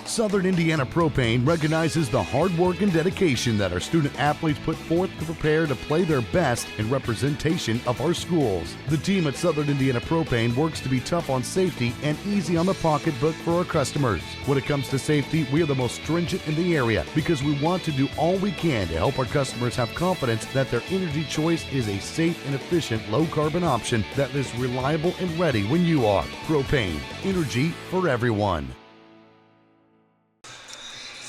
Southern Indiana Propane recognizes the hard work and dedication that our student athletes put forth to prepare to play their best in representation of our schools. The team at Southern Indiana Propane works to be tough on safety and easy on the pocketbook for our customers. When it comes to safety, we are the most stringent in the area because we want to do all we can to help our customers have confidence that their energy choice is a safe and efficient low-carbon option that is reliable and ready when you are. Propane, energy for everyone.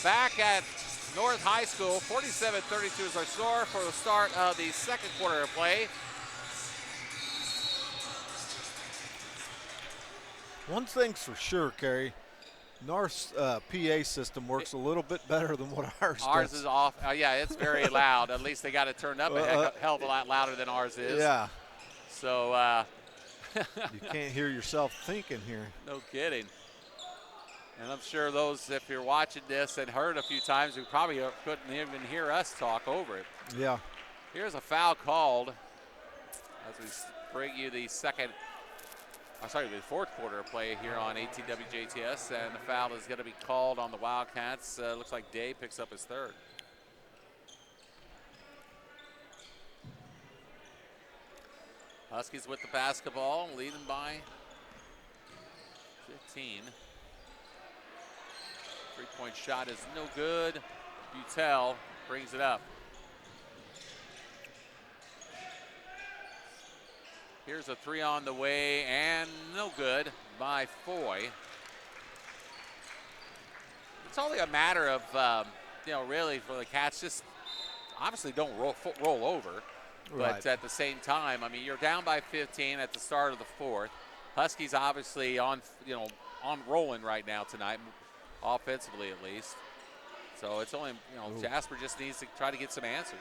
Back at North High School, 47-32 is our score for the start of the second quarter of play. One thing's for sure, Carey, North's PA system works a little bit better than what ours does. Ours is off. Yeah, it's very loud. At least they got it turned up a hell of a lot louder than ours is. Yeah. So you can't hear yourself thinking here. No kidding. And I'm sure those, if you're watching this and heard a few times, who probably couldn't even hear us talk over it. Yeah. Here's a foul called as we bring you the the fourth quarter of play here on 18 WJTS, and the foul is going to be called on the Wildcats. Looks like Day picks up his third. Huskies with the basketball, leading by 15. Three-point shot is no good. Butel brings it up. Here's a 3 on the way, and no good by Foy. It's only a matter of, really for the Cats, just obviously don't roll over. Right. But at the same time, I mean, you're down by 15 at the start of the fourth. Huskies obviously on rolling right now tonight, offensively at least. So it's only, Jasper just needs to try to get some answers.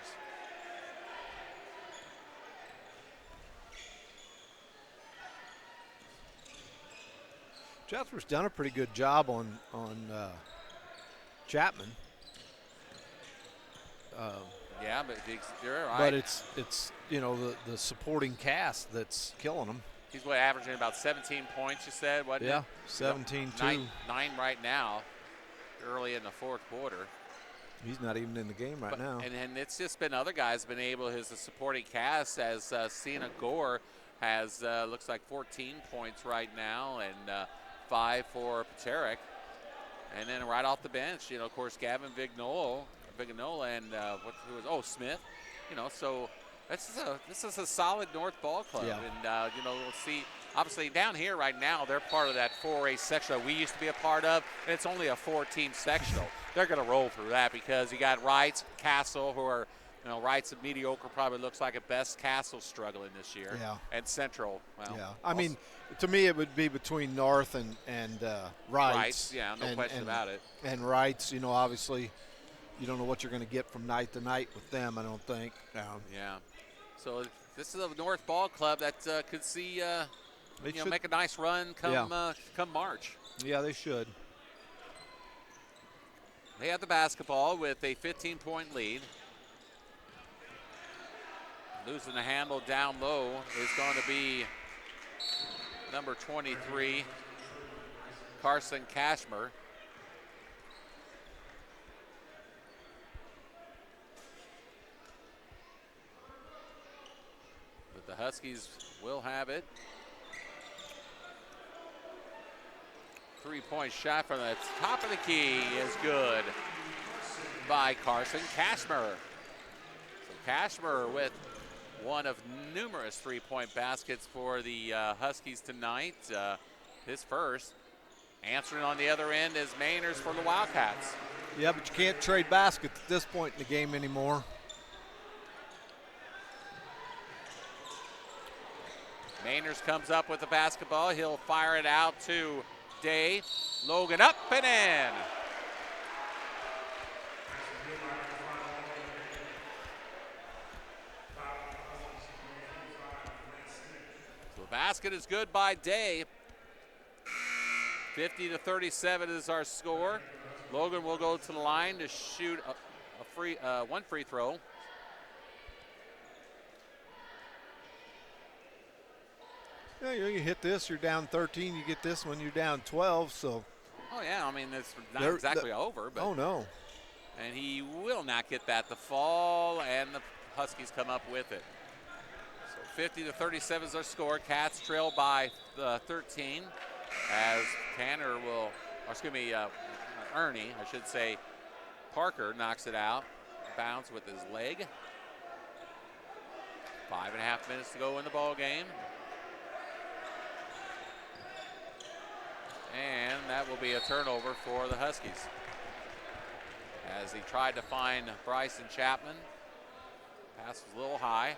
Jasper's done a pretty good job on Chapman. Yeah, but you're right. But it's the supporting cast that's killing him. He's averaging about 17 points, you said, wasn't it? Yeah, 17-2. Nine right now, early in the fourth quarter. He's not even in the game right now. And it's just been other guys been able, his supporting cast, as Cena Gore has, looks like 14 points right now, and 5 for Paterick. And then right off the bench, of course, Gavin Vignola and Smith. So this is a solid North Ball Club. Yeah. And, we'll see. Obviously, down here right now, they're part of that 4A sectional we used to be a part of, and it's only a 4-team sectional. They're going to roll through that because you got Wrights, Castle, who are, Wrights and mediocre probably looks like at best. Castle struggling this year. Yeah. And Central. Well, yeah. I mean, to me, it would be between North and Wrights. Wrights, yeah, no question about it. And Wrights, obviously, you don't know what you're going to get from night to night with them, I don't think. Yeah. So this is a North Ball Club that could see, make a nice run come March. Yeah, they should. They have the basketball with a 15-point lead. Losing the handle down low is going to be number 23, Carson Cashmer. But the Huskies will have it. 3-point shot from the top of the key is good by Carson Cashmer. So Cashmer with one of numerous 3-point baskets for the Huskies tonight. His first. Answering on the other end is Mainers for the Wildcats. Yeah, but you can't trade baskets at this point in the game anymore. Mainers comes up with the basketball. He'll fire it out to Day. Logan up and in. So the basket is good by Day. 50-37 is our score. Logan will go to the line to shoot one free throw. Yeah, you hit this, you're down 13. You get this one, you're down 12. So. Oh yeah, I mean it's not exactly over, but. Oh no. And he will not get that to fall, and the Huskies come up with it. So 50-37 is our score. Cats trail by 13, as Ernie, I should say, Parker knocks it out, bounce with his leg. 5.5 minutes to go in the ball game. And that will be a turnover for the Huskies. As he tried to find Bryson Chapman. Pass was a little high.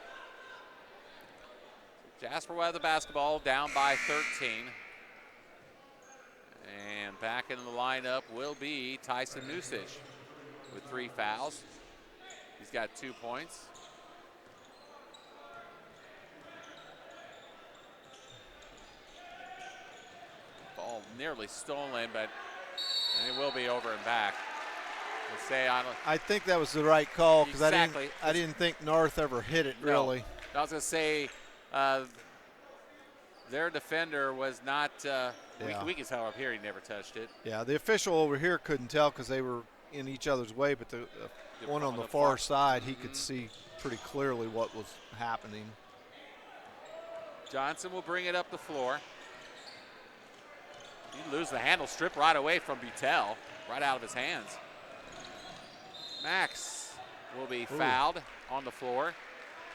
Jasper will have the basketball, down by 13. And back into the lineup will be Tyson Nusich with 3 fouls. He's got 2 points. Ball nearly stolen, but it will be over and back. I think that was the right call because exactly. I didn't think North ever hit it really. No. I was going to say their defender was not. We can tell up here he never touched it. Yeah, the official over here couldn't tell because they were in each other's way, but the one on the far side, he could see pretty clearly what was happening. Johnson will bring it up the floor. You lose the handle, strip right away from Butel, right out of his hands. Max will be fouled on the floor.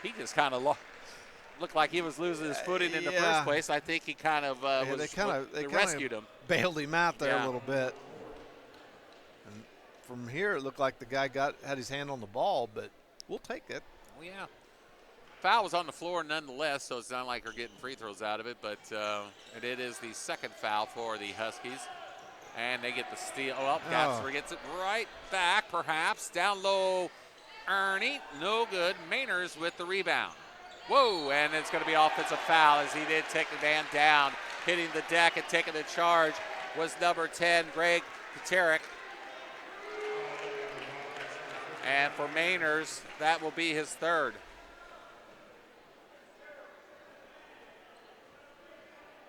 He just kind of looked like he was losing his footing in the first place. I think he kind of they rescued him. Bailed him out there a little bit. And from here, it looked like the guy had his hand on the ball, but we'll take it. Oh, yeah. Foul was on the floor nonetheless, so it's not like they're getting free throws out of it, but and it is the second foul for the Huskies. And they get the steal. Oh, Jasper gets it right back, perhaps. Down low, Ernie. No good. Mainers with the rebound. Whoa, and it's going to be offensive foul as he did take the man down. Hitting the deck and taking the charge was number 10, Greg Katerik. And for Mainers, that will be his third.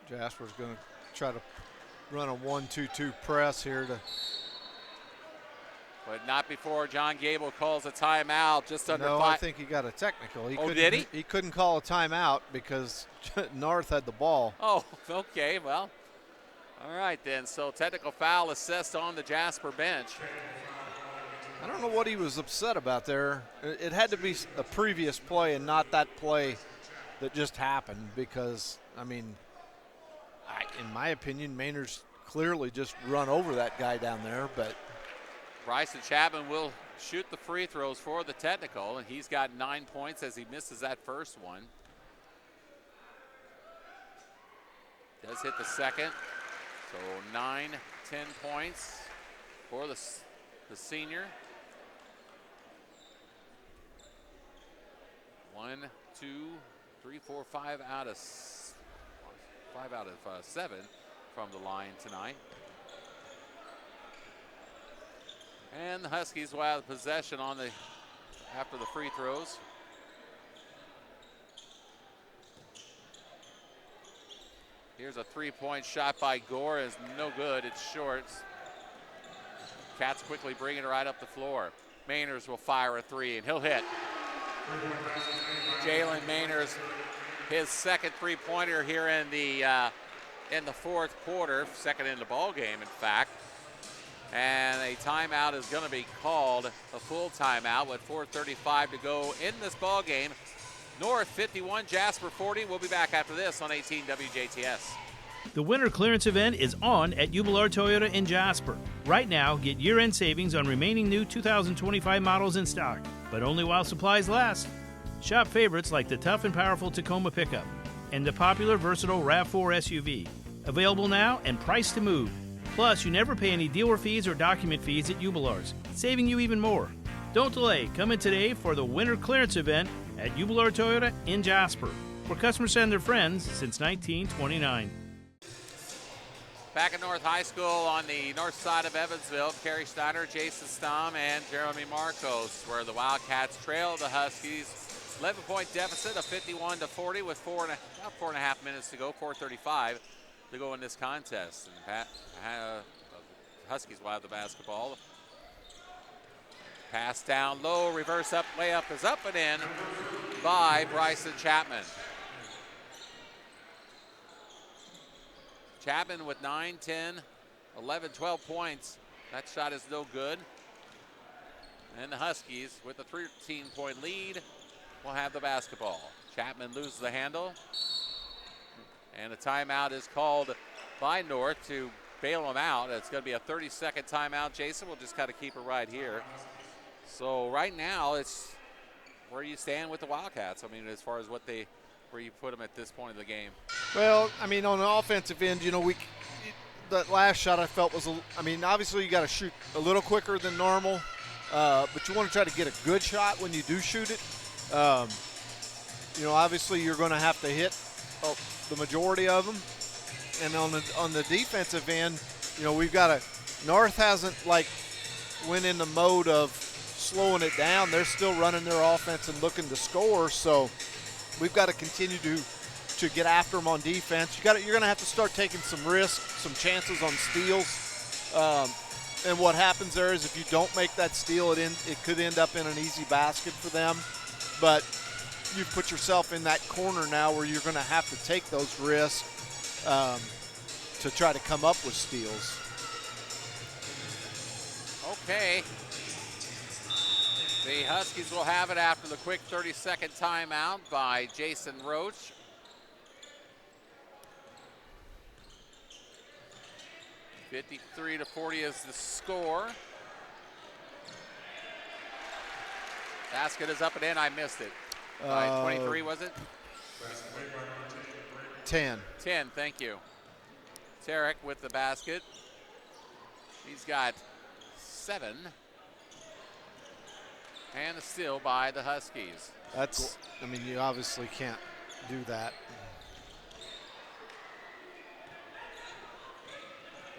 Jasper's going to try to run a 1-2-2 press here to. But not before John Gable calls a timeout. Just under No, five. I think he got a technical. Did he? He couldn't call a timeout because North had the ball. Oh, okay. Well, all right then. So technical foul assessed on the Jasper bench. I don't know what he was upset about there. It had to be a previous play and not that play that just happened because, I mean, in my opinion, Mainers clearly just run over that guy down there. But Bryson Chapman will shoot the free throws for the technical, and he's got 9 points as he misses that first one. Does hit the second. So 9, 10 points for the senior. 1, 2, 3, 4, 5 out of 7 from the line tonight. And the Huskies will have possession on after the free throws. Here's a three-point shot by Gore. It's no good. It's short. Cats quickly bring it right up the floor. Mainers will fire a three, and he'll hit. Jalen Mainers, his second three-pointer here in the fourth quarter, second in the ball game, in fact. And a timeout is going to be called, a full timeout with 4:35 to go in this ball game. North 51, Jasper 40. We'll be back after this on 18 WJTS. The winter clearance event is on at Jubilar Toyota in Jasper. Right now, get year-end savings on remaining new 2025 models in stock, but only while supplies last. Shop favorites like the tough and powerful Tacoma pickup and the popular versatile RAV4 SUV. Available now and priced to move. Plus, you never pay any dealer fees or document fees at Jubilar's, saving you even more. Don't delay. Come in today for the winter clearance event at Jubilar Toyota in Jasper, where customers send their friends since 1929. Back at North High School on the north side of Evansville, Carey, Schneider, Jason Stamm, and Jeremy Marcos, where the Wildcats trail the Huskies. 11-point deficit of 51-40 with about 4.5 minutes to go, 4:35 to go in this contest. And Huskies will have the basketball. Pass down low, reverse up, layup is up and in by Bryson Chapman. Chapman with 9, 10, 11, 12 points. That shot is no good. And the Huskies, with a 13-point lead, will have the basketball. Chapman loses the handle. And a timeout is called by North to bail him out. It's going to be a 30-second timeout. Jason, we'll just kind of keep it right here. So right now, it's where you stand with the Wildcats. I mean, as far as where you put them at this point of the game. Well, I mean, on the offensive end, you know, that last shot I felt was, obviously you got to shoot a little quicker than normal, but you want to try to get a good shot when you do shoot it. You know, obviously you're going to have to hit the majority of them. And on the defensive end, you know, North hasn't went in the mode of slowing it down. They're still running their offense and looking to score. So we've got to continue to get after them on defense. You're going to have to start taking some risks, some chances on steals. And what happens there is if you don't make that steal, it could end up in an easy basket for them. But you've put yourself in that corner now where you're going to have to take those risks to try to come up with steals. Okay. The Huskies will have it after the quick 30-second timeout by Jason Roach. (53-40) is the score. Basket is up and in. I missed it. By 23, was it? 10. 10, thank you. Tarek with the basket. He's got 7. And a steal by the Huskies. That's, I mean, you obviously can't do that.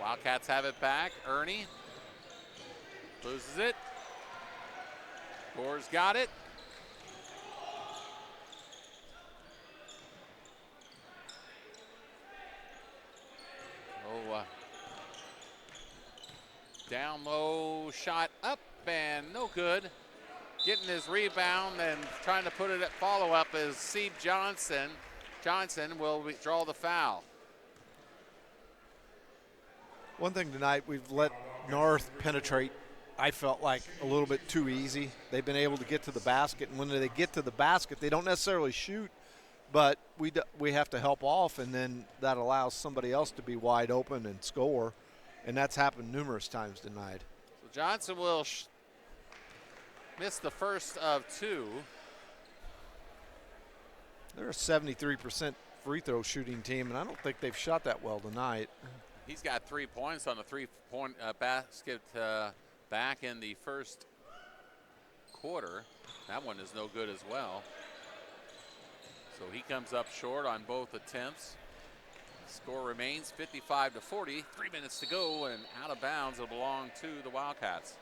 Wildcats have it back. Ernie loses it. Gore's got it. Down low, shot up and no good. Getting his rebound and trying to put it at follow-up is Steve Johnson. Johnson will draw the foul. One thing tonight, we've let North penetrate, I felt like, a little bit too easy. They've been able to get to the basket, and when they get to the basket, they don't necessarily shoot, but we have to help off, and then that allows somebody else to be wide open and score, and that's happened numerous times tonight. So Johnson will miss the first of 2. They're a 73% free throw shooting team, and I don't think they've shot that well tonight. He's got 3 points on the 3-point basket back in the first quarter. That one is no good as well. So he comes up short on both attempts. Score remains 55-40. 3 minutes to go and out of bounds. It'll belong to the Wildcats.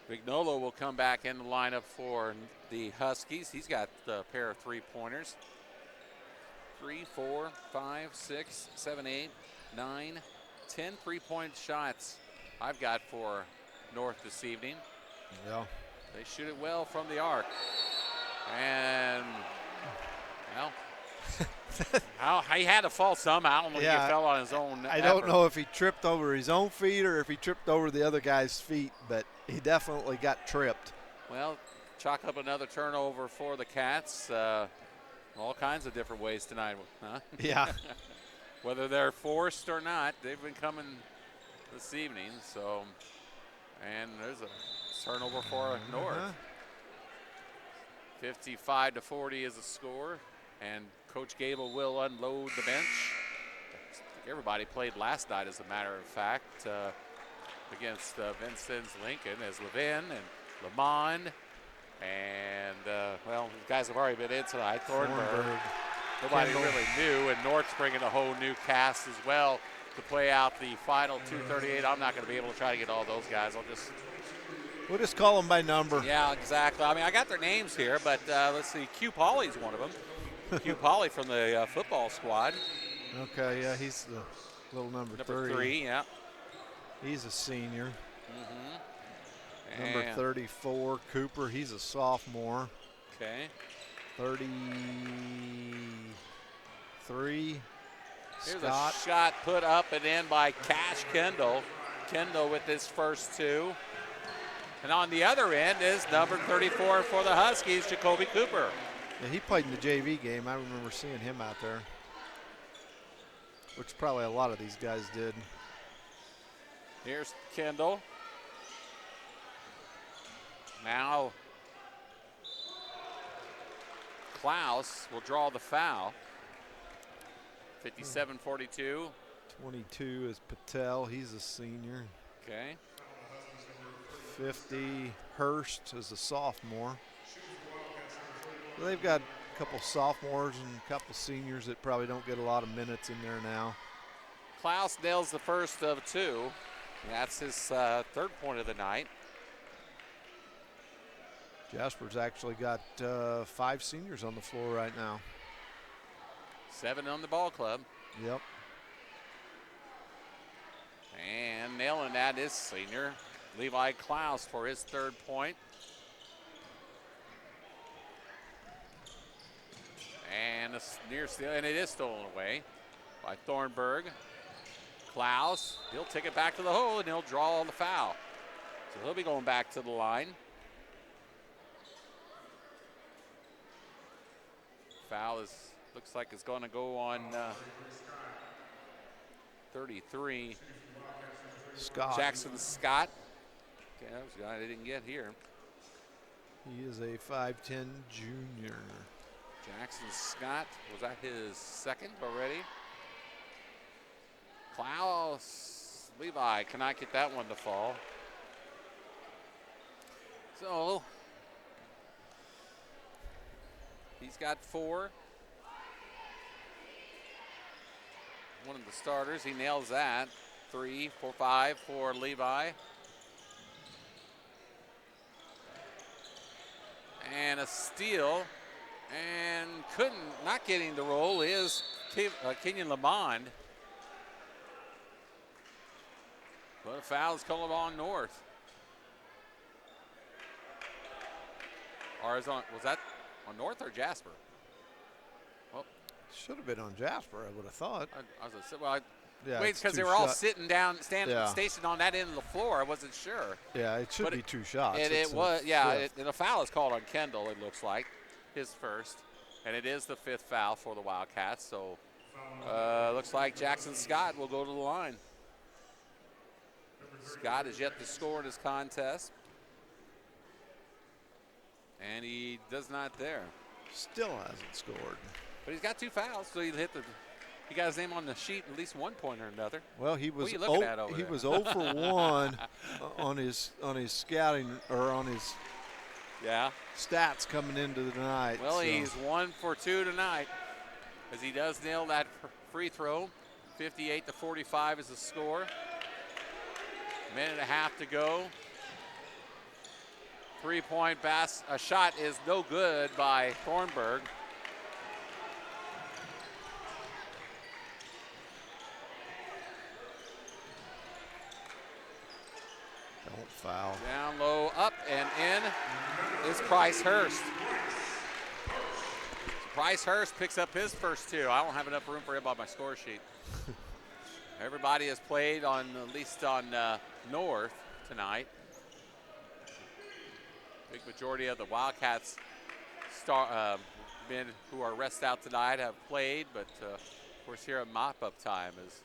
Vignolo will come back in the lineup for the Huskies. He's got a pair of 3-pointers. 3, 4, 5, 6, 7, 8, 9, 10 3-point shots I've got for North this evening. Yeah. They shoot it well from the arc. And, well, he had to fall somehow. I don't know if he fell on his own I don't know if he tripped over his own feet or if he tripped over the other guy's feet, but he definitely got tripped. Well, chalk up another turnover for the Cats. All kinds of different ways tonight, huh? Yeah. Whether they're forced or not, they've been coming this evening. So, and there's a turnover for North. 55-40 is the score, and Coach Gable will unload the bench. Everybody played last night, as a matter of fact, against Vincennes Lincoln, as Levin and Lamond. And, well, the guys have already been in tonight. Thornburg. Nobody really knew, and North's bringing a whole new cast as well to play out the final 238. I'm not going to be able to try to get all those guys. We'll just call them by number. Yeah, exactly. I mean, I got their names here, but let's see. Q Pauly's one of them. Q Pauly from the football squad. Okay, yeah, he's the little number 3, yeah. He's a senior. Number 34, Cooper, he's a sophomore. Okay. 33, Here's Scott. a shot put up and in by Cash Kendall. Kendall with his first 2. And on the other end is number 34 for the Huskies, Jacoby Cooper. Yeah, he played in the JV game. I remember seeing him out there, which probably a lot of these guys did. Here's Kendall. Now Klaus will draw the foul. 57-42. 22 is Patel. He's a senior. Okay. 50, Hurst is a sophomore. They've got a couple sophomores and a couple seniors that probably don't get a lot of minutes in there now. Klaus nails the first of 2. That's his 3rd point of the night. Jasper's actually got 5 seniors on the floor right now. 7 on the ball club. Yep. And nailing that is senior Levi Klaus for his 3rd point. And a near steal, and it is stolen away by Thornburg. Klaus, he'll take it back to the hole and he'll draw the foul. So he'll be going back to the line. Foul looks like it's going to go on 33. Jackson Scott. Okay, that was a guy I didn't get here. He is a 5'10 junior. Jackson Scott, was that his second already? Klaus Levi cannot get that one to fall. So he's got 4. One of the starters, he nails that. 3, 4, 5 for Levi. And a steal. And not getting the roll is Kenyon Lamond. But a foul is called on North. Or was that on North or Jasper? Well, should have been on Jasper, I would have thought. Because they were all sitting down, stationed on that end of the floor. I wasn't sure. Yeah, it should be 2 shots. And a foul is called on Kendall, it looks like, his first. And it is the 5th foul for the Wildcats. So looks like Jackson Scott will go to the line. Scott is yet to score in this contest. And he does not there. Still hasn't scored. But he's got 2 fouls, so he got his name on the sheet at least one point or another. Well, he was 0 for 1 on his scouting or on his stats coming into the night. Well, he's 1 for 2 tonight as he does nail that free throw. 58-45 is the score. Minute and a half to go. 3-point shot is no good by Thornburg. Don't foul. Down low, up and in is Price Hurst. Price Hurst picks up his first 2. I don't have enough room for him on my score sheet. Everybody has played at least on North tonight. Big majority of the Wildcats men who are rest out tonight have played, but of course here at mop-up time is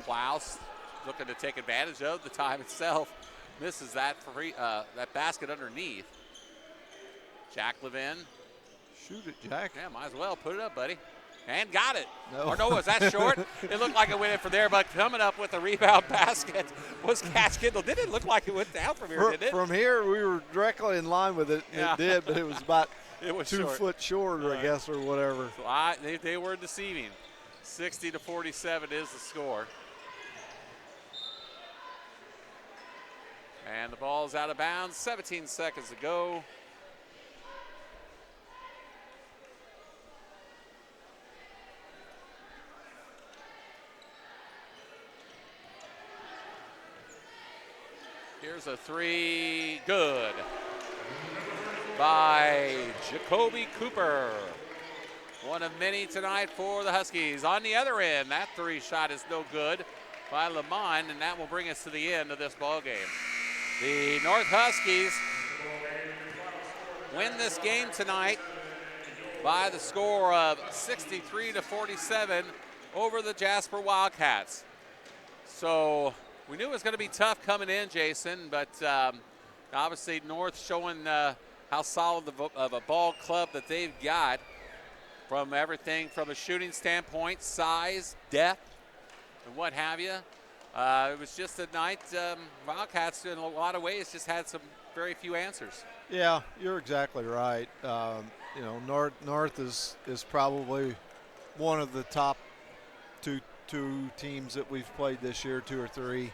Klaus looking to take advantage of the time itself. Misses that that basket underneath. Jack Levin. Shoot it, Jack. Yeah, might as well. Put it up, buddy. And got it. No. Or no, was that short? It looked like it went in from there, but coming up with the rebound basket was Cash Kendall. Didn't look like it went down from here, did it? From here, we were directly in line with it. Yeah. It did, but it was about 2 foot short, I guess, or whatever. So they were deceiving. 60-47 is the score. And the ball's out of bounds. 17 seconds to go. Here's a 3, good, by Jacoby Cooper. One of many tonight for the Huskies. On the other end, that 3 shot is no good by Lamont, and that will bring us to the end of this ball game. The North Huskies win this game tonight by the score of 63-47 over the Jasper Wildcats. So we knew it was going to be tough coming in, Jason, but obviously North showing how solid of a ball club that they've got from everything from a shooting standpoint, size, depth, and what have you. It was just a night Wildcats in a lot of ways just had some very few answers. Yeah, you're exactly right. North is probably one of the top two teams that we've played this year, 2 or 3.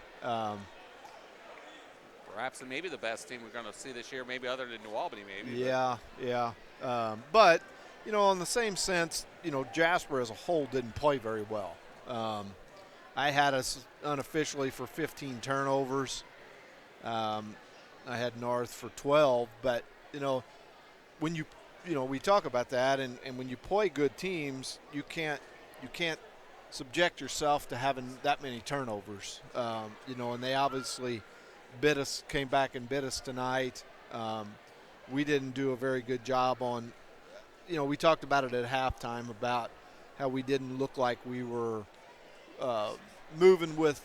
Perhaps maybe the best team we're going to see this year, maybe other than New Albany, maybe. Yeah. But, in the same sense, Jasper as a whole didn't play very well. I had us unofficially for 15 turnovers. I had North for 12, but, when we talk about that, and when you play good teams, you can't subject yourself to having that many turnovers, and they obviously came back and bit us tonight. We didn't do a very good job on, we talked about it at halftime about how we didn't look like we were moving with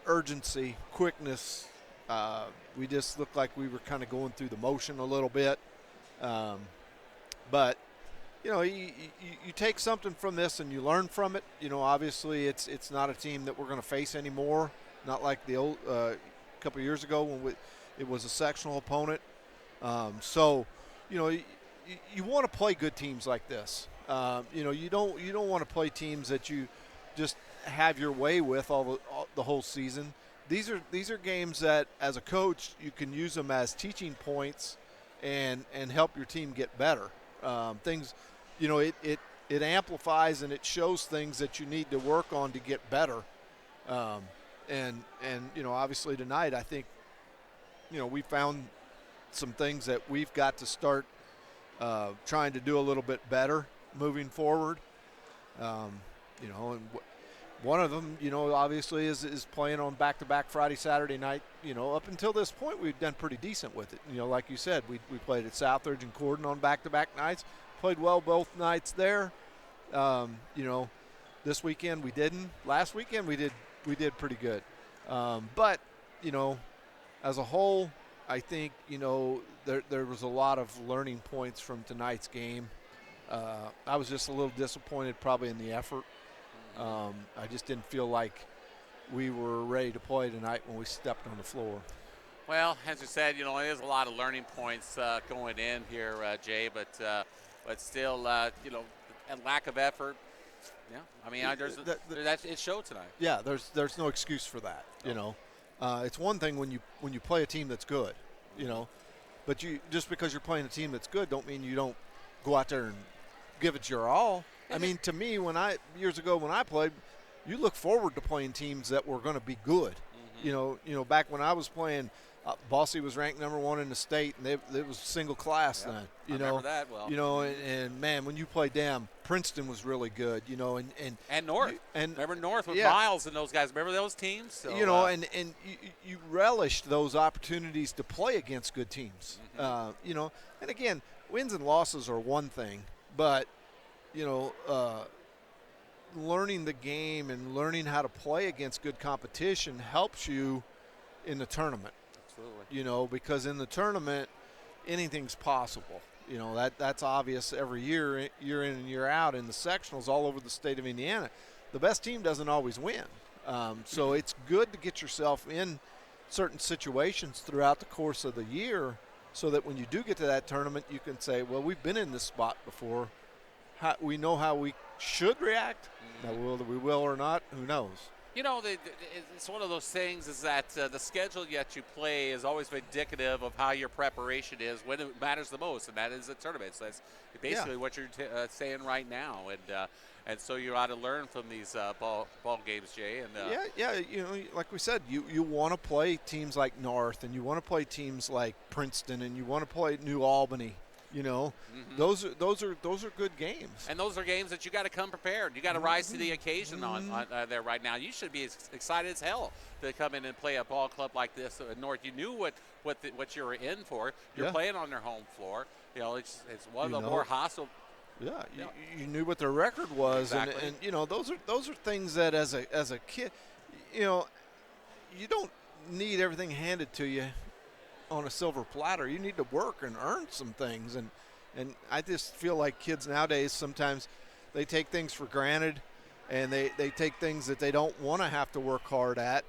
urgency, quickness. We just looked like we were kind of going through the motion a little bit. But you take something from this and you learn from it. Obviously it's not a team that we're going to face anymore. Not like the old couple of years ago when it was a sectional opponent. So you want to play good teams like this. You don't want to play teams that you just have your way with the whole season. These are games that, as a coach, you can use them as teaching points and help your team get better. Things, it amplifies and it shows things that you need to work on to get better. And obviously tonight, I think, we found some things that we've got to start trying to do a little bit better moving forward. And one of them, obviously is playing on back-to-back Friday, Saturday night. Up until this point, we've done pretty decent with it. Like you said, we played at Southridge and Corden on back-to-back nights. Played well both nights there. This weekend we didn't. Last weekend we did pretty good. But as a whole, I think there was a lot of learning points from tonight's game. I was just a little disappointed probably in the effort. I just didn't feel like we were ready to play tonight when we stepped on the floor. Well, as you said, there's a lot of learning points going in here, Jay, but still, a lack of effort. Yeah, I mean, it showed tonight. Yeah, there's no excuse for that. It's one thing when you play a team that's good, but just because you're playing a team that's good, don't mean you don't go out there and give it your all. I mean, to me, years ago when I played, you look forward to playing teams that were going to be good. Mm-hmm. Back when I was playing, Bossy was ranked #1 in the state, and it was single class then. I remember that well. And man, when you played them, Princeton was really good. And North. Remember North with Miles and those guys. Remember those teams? So, and you relished those opportunities to play against good teams. Mm-hmm. And again, wins and losses are one thing, but learning the game and learning how to play against good competition helps you in the tournament. Absolutely. Because in the tournament, anything's possible. That's obvious every year in and year out in the sectionals all over the state of Indiana. The best team doesn't always win. So it's good to get yourself in certain situations throughout the course of the year so that when you do get to that tournament, you can say, well, we've been in this spot before. We know how we should react. Now, whether we will or not, who knows? It's one of those things is that the schedule that you play is always indicative of how your preparation is when it matters the most, and that is the tournament. So that's basically what you're saying right now, and so you ought to learn from these ball games, Jay. And like we said, you want to play teams like North, and you want to play teams like Princeton, and you want to play New Albany. Mm-hmm. Those are good games, and those are games that you got to come prepared. You got to rise to the occasion on there right now. You should be excited as hell to come in and play a ball club like this at North. You knew what you were in for. You're playing on their home floor. It's one of the more hostile. Yeah, you knew what their record was, exactly. and those are things that as a kid, you don't need everything handed to you on a silver platter. You need to work and earn some things, and I just feel like kids nowadays sometimes they take things for granted, and they take things that they don't want to have to work hard at,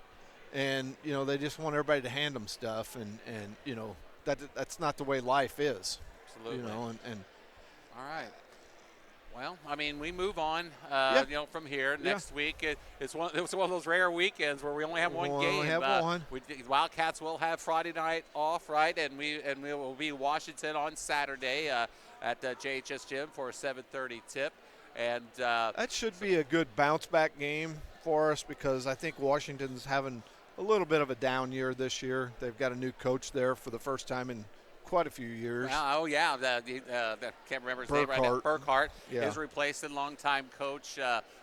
and they just want everybody to hand them stuff, and that's not the way life is. Absolutely. And all right. Well, I mean, we move on, from here. Next week, it's one of those rare weekends where we only have one game. Only have one. Wildcats will have Friday night off, right? And we will be Washington on Saturday at JHS Gym for a 7:30 tip. And that should be a good bounce-back game for us because I think Washington's having a little bit of a down year this year. They've got a new coach there for the first time in quite a few years. Oh, yeah. Can't remember his name right now. Burkhart is replacing longtime coach,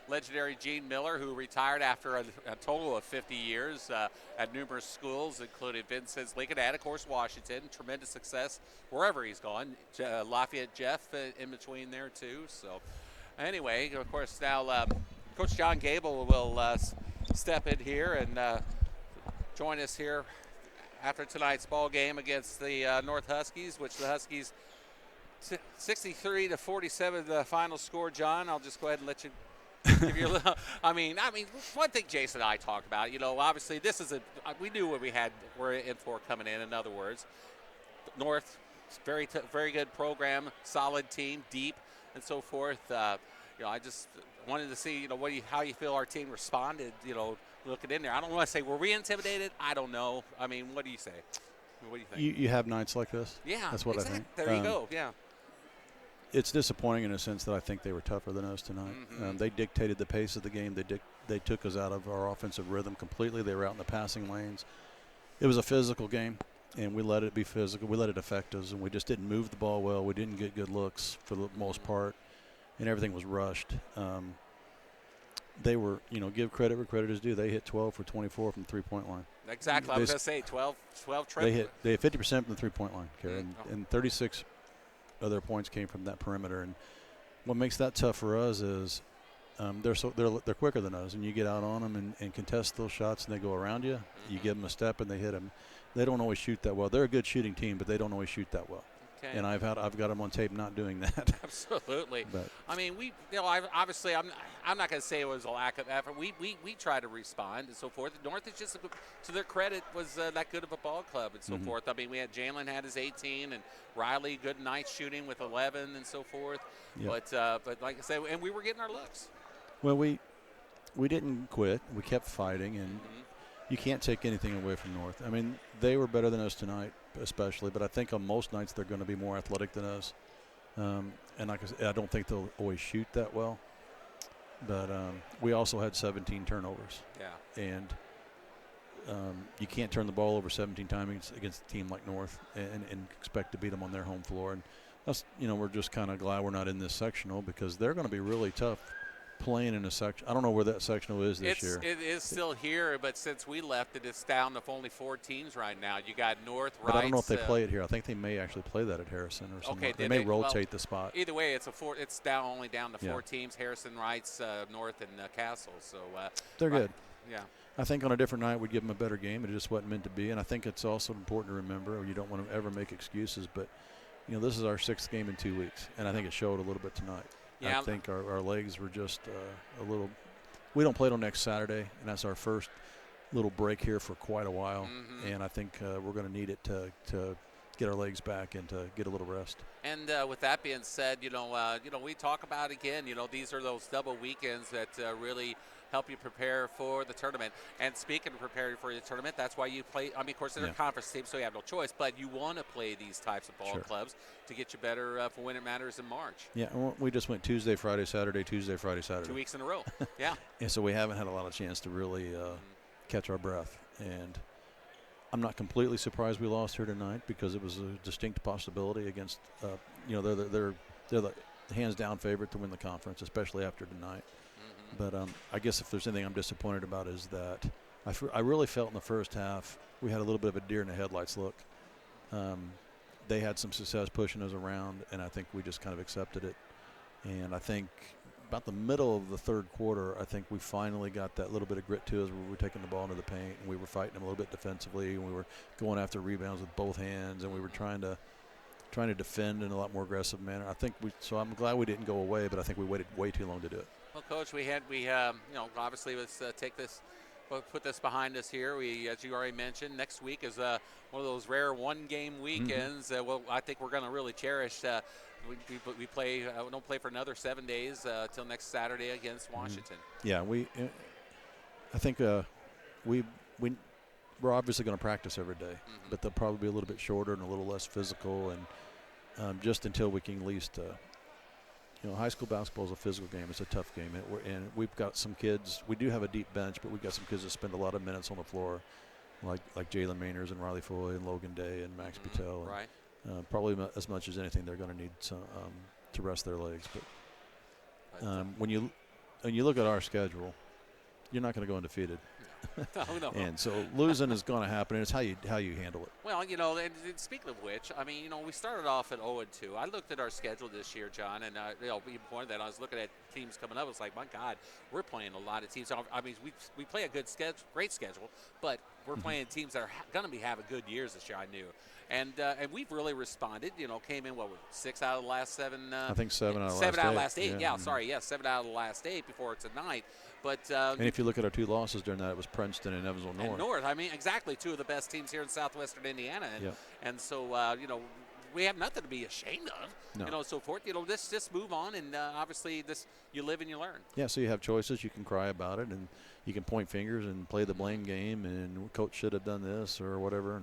legendary Gene Miller, who retired after a total of 50 years at numerous schools, including Vincennes, Lincoln, and, of course, Washington. Tremendous success wherever he's gone. Lafayette Jeff in between there, too. So, anyway, of course, now Coach John Gable will step in here and join us here after tonight's ball game against the North Huskies, which the Huskies 63-47 the final score, John. I'll just go ahead and let you give your little. I mean, one thing Jason and I talked about. Obviously this is we knew what we're in for coming in. In other words, North, very good program, solid team, deep, and so forth. I just wanted to see how you feel our team responded. Looking in there, I don't want to say were we intimidated. I don't know. I mean, what do you say? What do you think? You have nights like this. Yeah, that's what exactly. I think. There you go. Yeah. It's disappointing in a sense that I think they were tougher than us tonight. They dictated the pace of the game. They took us out of our offensive rhythm completely. They were out in the passing lanes. It was a physical game, and we let it be physical. We let it affect us, and we just didn't move the ball well. We didn't get good looks for the most part, and everything was rushed. They were, give credit where credit is due. They hit 12 for 24 from the three-point line. Exactly. I was going to say 12 trips. They hit 50% from the three-point line, Carey, and 36 of their points came from that perimeter. And what makes that tough for us is they're quicker than us, and you get out on them and contest those shots, and they go around you. You give them a step, and they hit them. They don't always shoot that well. They're a good shooting team, but they don't always shoot that well. Okay. And I've got them on tape not doing that. Absolutely. But I mean, obviously, I'm not going to say it was a lack of effort. We try to respond and so forth. North is just, to their credit, was that good of a ball club and so forth. I mean, we had Jalen had his 18 and Riley good night shooting with 11 and so forth. Yep. But like I said, and we were getting our looks. Well, we didn't quit. We kept fighting, and you can't take anything away from North. I mean, they were better than us tonight, especially, but I think on most nights they're going to be more athletic than us. And like I said, I don't think they'll always shoot that well. But we also had 17 turnovers. Yeah. And you can't turn the ball over 17 times against a team like North and expect to beat them on their home floor. And that's, we're just kind of glad we're not in this sectional because they're going to be really tough playing in a section. I don't know where that sectional is this year. It is still here, but since we left it's down to only 4 teams right now. You got North, But I don't know if they play it here. I think they may actually play that at Harrison or something. Okay, they may rotate the spot. Either way, it's only down to 4 teams: Harrison, Wrights, North, and Castle. So they're good. Yeah. I think on a different night we'd give them a better game. It just wasn't meant to be, and I think it's also important to remember. You don't want to ever make excuses, but this is our 6th game in 2 weeks, and I think it showed a little bit tonight. Yeah, I think our legs were just a little – we don't play till next Saturday, and that's our first little break here for quite a while. And I think we're going to need it to get our legs back and to get a little rest. And with that being said, we talk about, again, these are those double weekends that really – help you prepare for the tournament. And speaking of preparing for the tournament, that's why you play. I mean, of course, they're a conference team, so you have no choice. But you want to play these types of ball clubs to get you better for when it matters in March. Yeah, we just went Tuesday, Friday, Saturday, Tuesday, Friday, Saturday. 2 weeks in a row. Yeah. And so we haven't had a lot of chance to really catch our breath. And I'm not completely surprised we lost here tonight because it was a distinct possibility against, they're the hands-down favorite to win the conference, especially after tonight. But I guess if there's anything I'm disappointed about is that I really felt in the first half we had a little bit of a deer in the headlights look. They had some success pushing us around, and I think we just kind of accepted it. And I think about the middle of the third quarter, I think we finally got that little bit of grit to us where we were taking the ball into the paint, and we were fighting them a little bit defensively, and we were going after rebounds with both hands, and we were trying to defend in a lot more aggressive manner. So I'm glad we didn't go away, but I think we waited way too long to do it. Well, Coach, obviously let's put this behind us here. We, as you already mentioned, next week is one of those rare one-game weekends. I think we're going to really cherish. We don't play for another 7 days till next Saturday against Washington. Yeah, I think we're obviously going to practice every day, but they'll probably be a little bit shorter and a little less physical, and just until we can at least. High school basketball is a physical game. It's a tough game. And we've got some kids. We do have a deep bench, but we've got some kids that spend a lot of minutes on the floor, like Jalen Mainers and Riley Foy and Logan Day and Max Patel. Right. Probably as much as anything, they're going to need some, to rest their legs. But when you look at our schedule, you're not going to go undefeated. No. And so losing is going to happen, and it's how you handle it. Well, and speaking of which, I mean, we started off at 0-2. I looked at our schedule this year, John, and you pointed that. I was looking at teams coming up. It's like, my God, we're playing a lot of teams. I mean, we play a good schedule, great schedule, but we're playing teams that are going to be having good years this year. I knew, and we've really responded. You know, came in 6 out of the last 7. I think 7 out of the last 8. 7 out of the last 8. Yeah, sorry, 7 out of the last 8 before tonight. But and if you look at our 2 losses during that, it was Princeton and Evansville North. I mean, exactly, 2 of the best teams here in southwestern Indiana. And so, you know, we have nothing to be ashamed of, you know, so forth. You know, just move on, and obviously you live and you learn. Yeah, so you have choices. You can cry about it, and you can point fingers and play the blame game, and coach should have done this or whatever.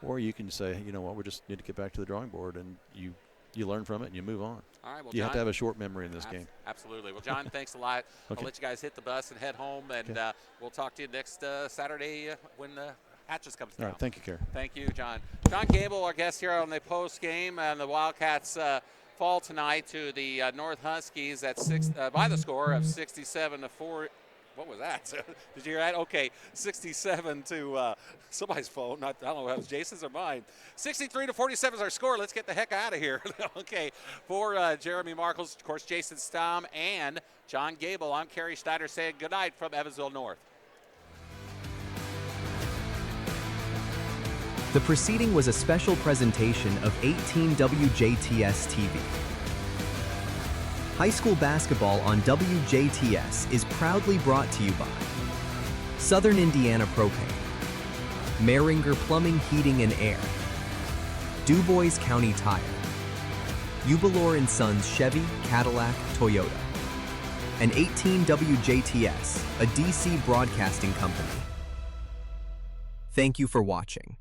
Or you can say, you know what, we just need to get back to the drawing board, and you learn from it and you move on. All right, well, you John, have to have a short memory in this game. Absolutely. Well, John, thanks a lot. Okay. I'll let you guys hit the bus and head home, and we'll talk to you next Saturday when the Hatches comes down. All right, thank you, Carey. Thank you, John. John Gable, our guest here on the post game, and the Wildcats fall tonight to the North Huskies at by the score of 67-4. What was that? Did you hear that? Okay, 67 to somebody's phone. I don't know if it was Jason's or mine. 63-47 is our score. Let's get the heck out of here. Okay, for Jeremy Markles, of course, Jason Stamm, and John Gable, I'm Carey Schneider saying good night from Evansville North. The preceding was a special presentation of 18 WJTS TV. High school basketball on WJTS is proudly brought to you by Southern Indiana Propane, Mehringer Plumbing, Heating and Air, DuBois County Tire, Ubalor & Sons Chevy, Cadillac, Toyota, and 18 WJTS, a DC broadcasting company. Thank you for watching.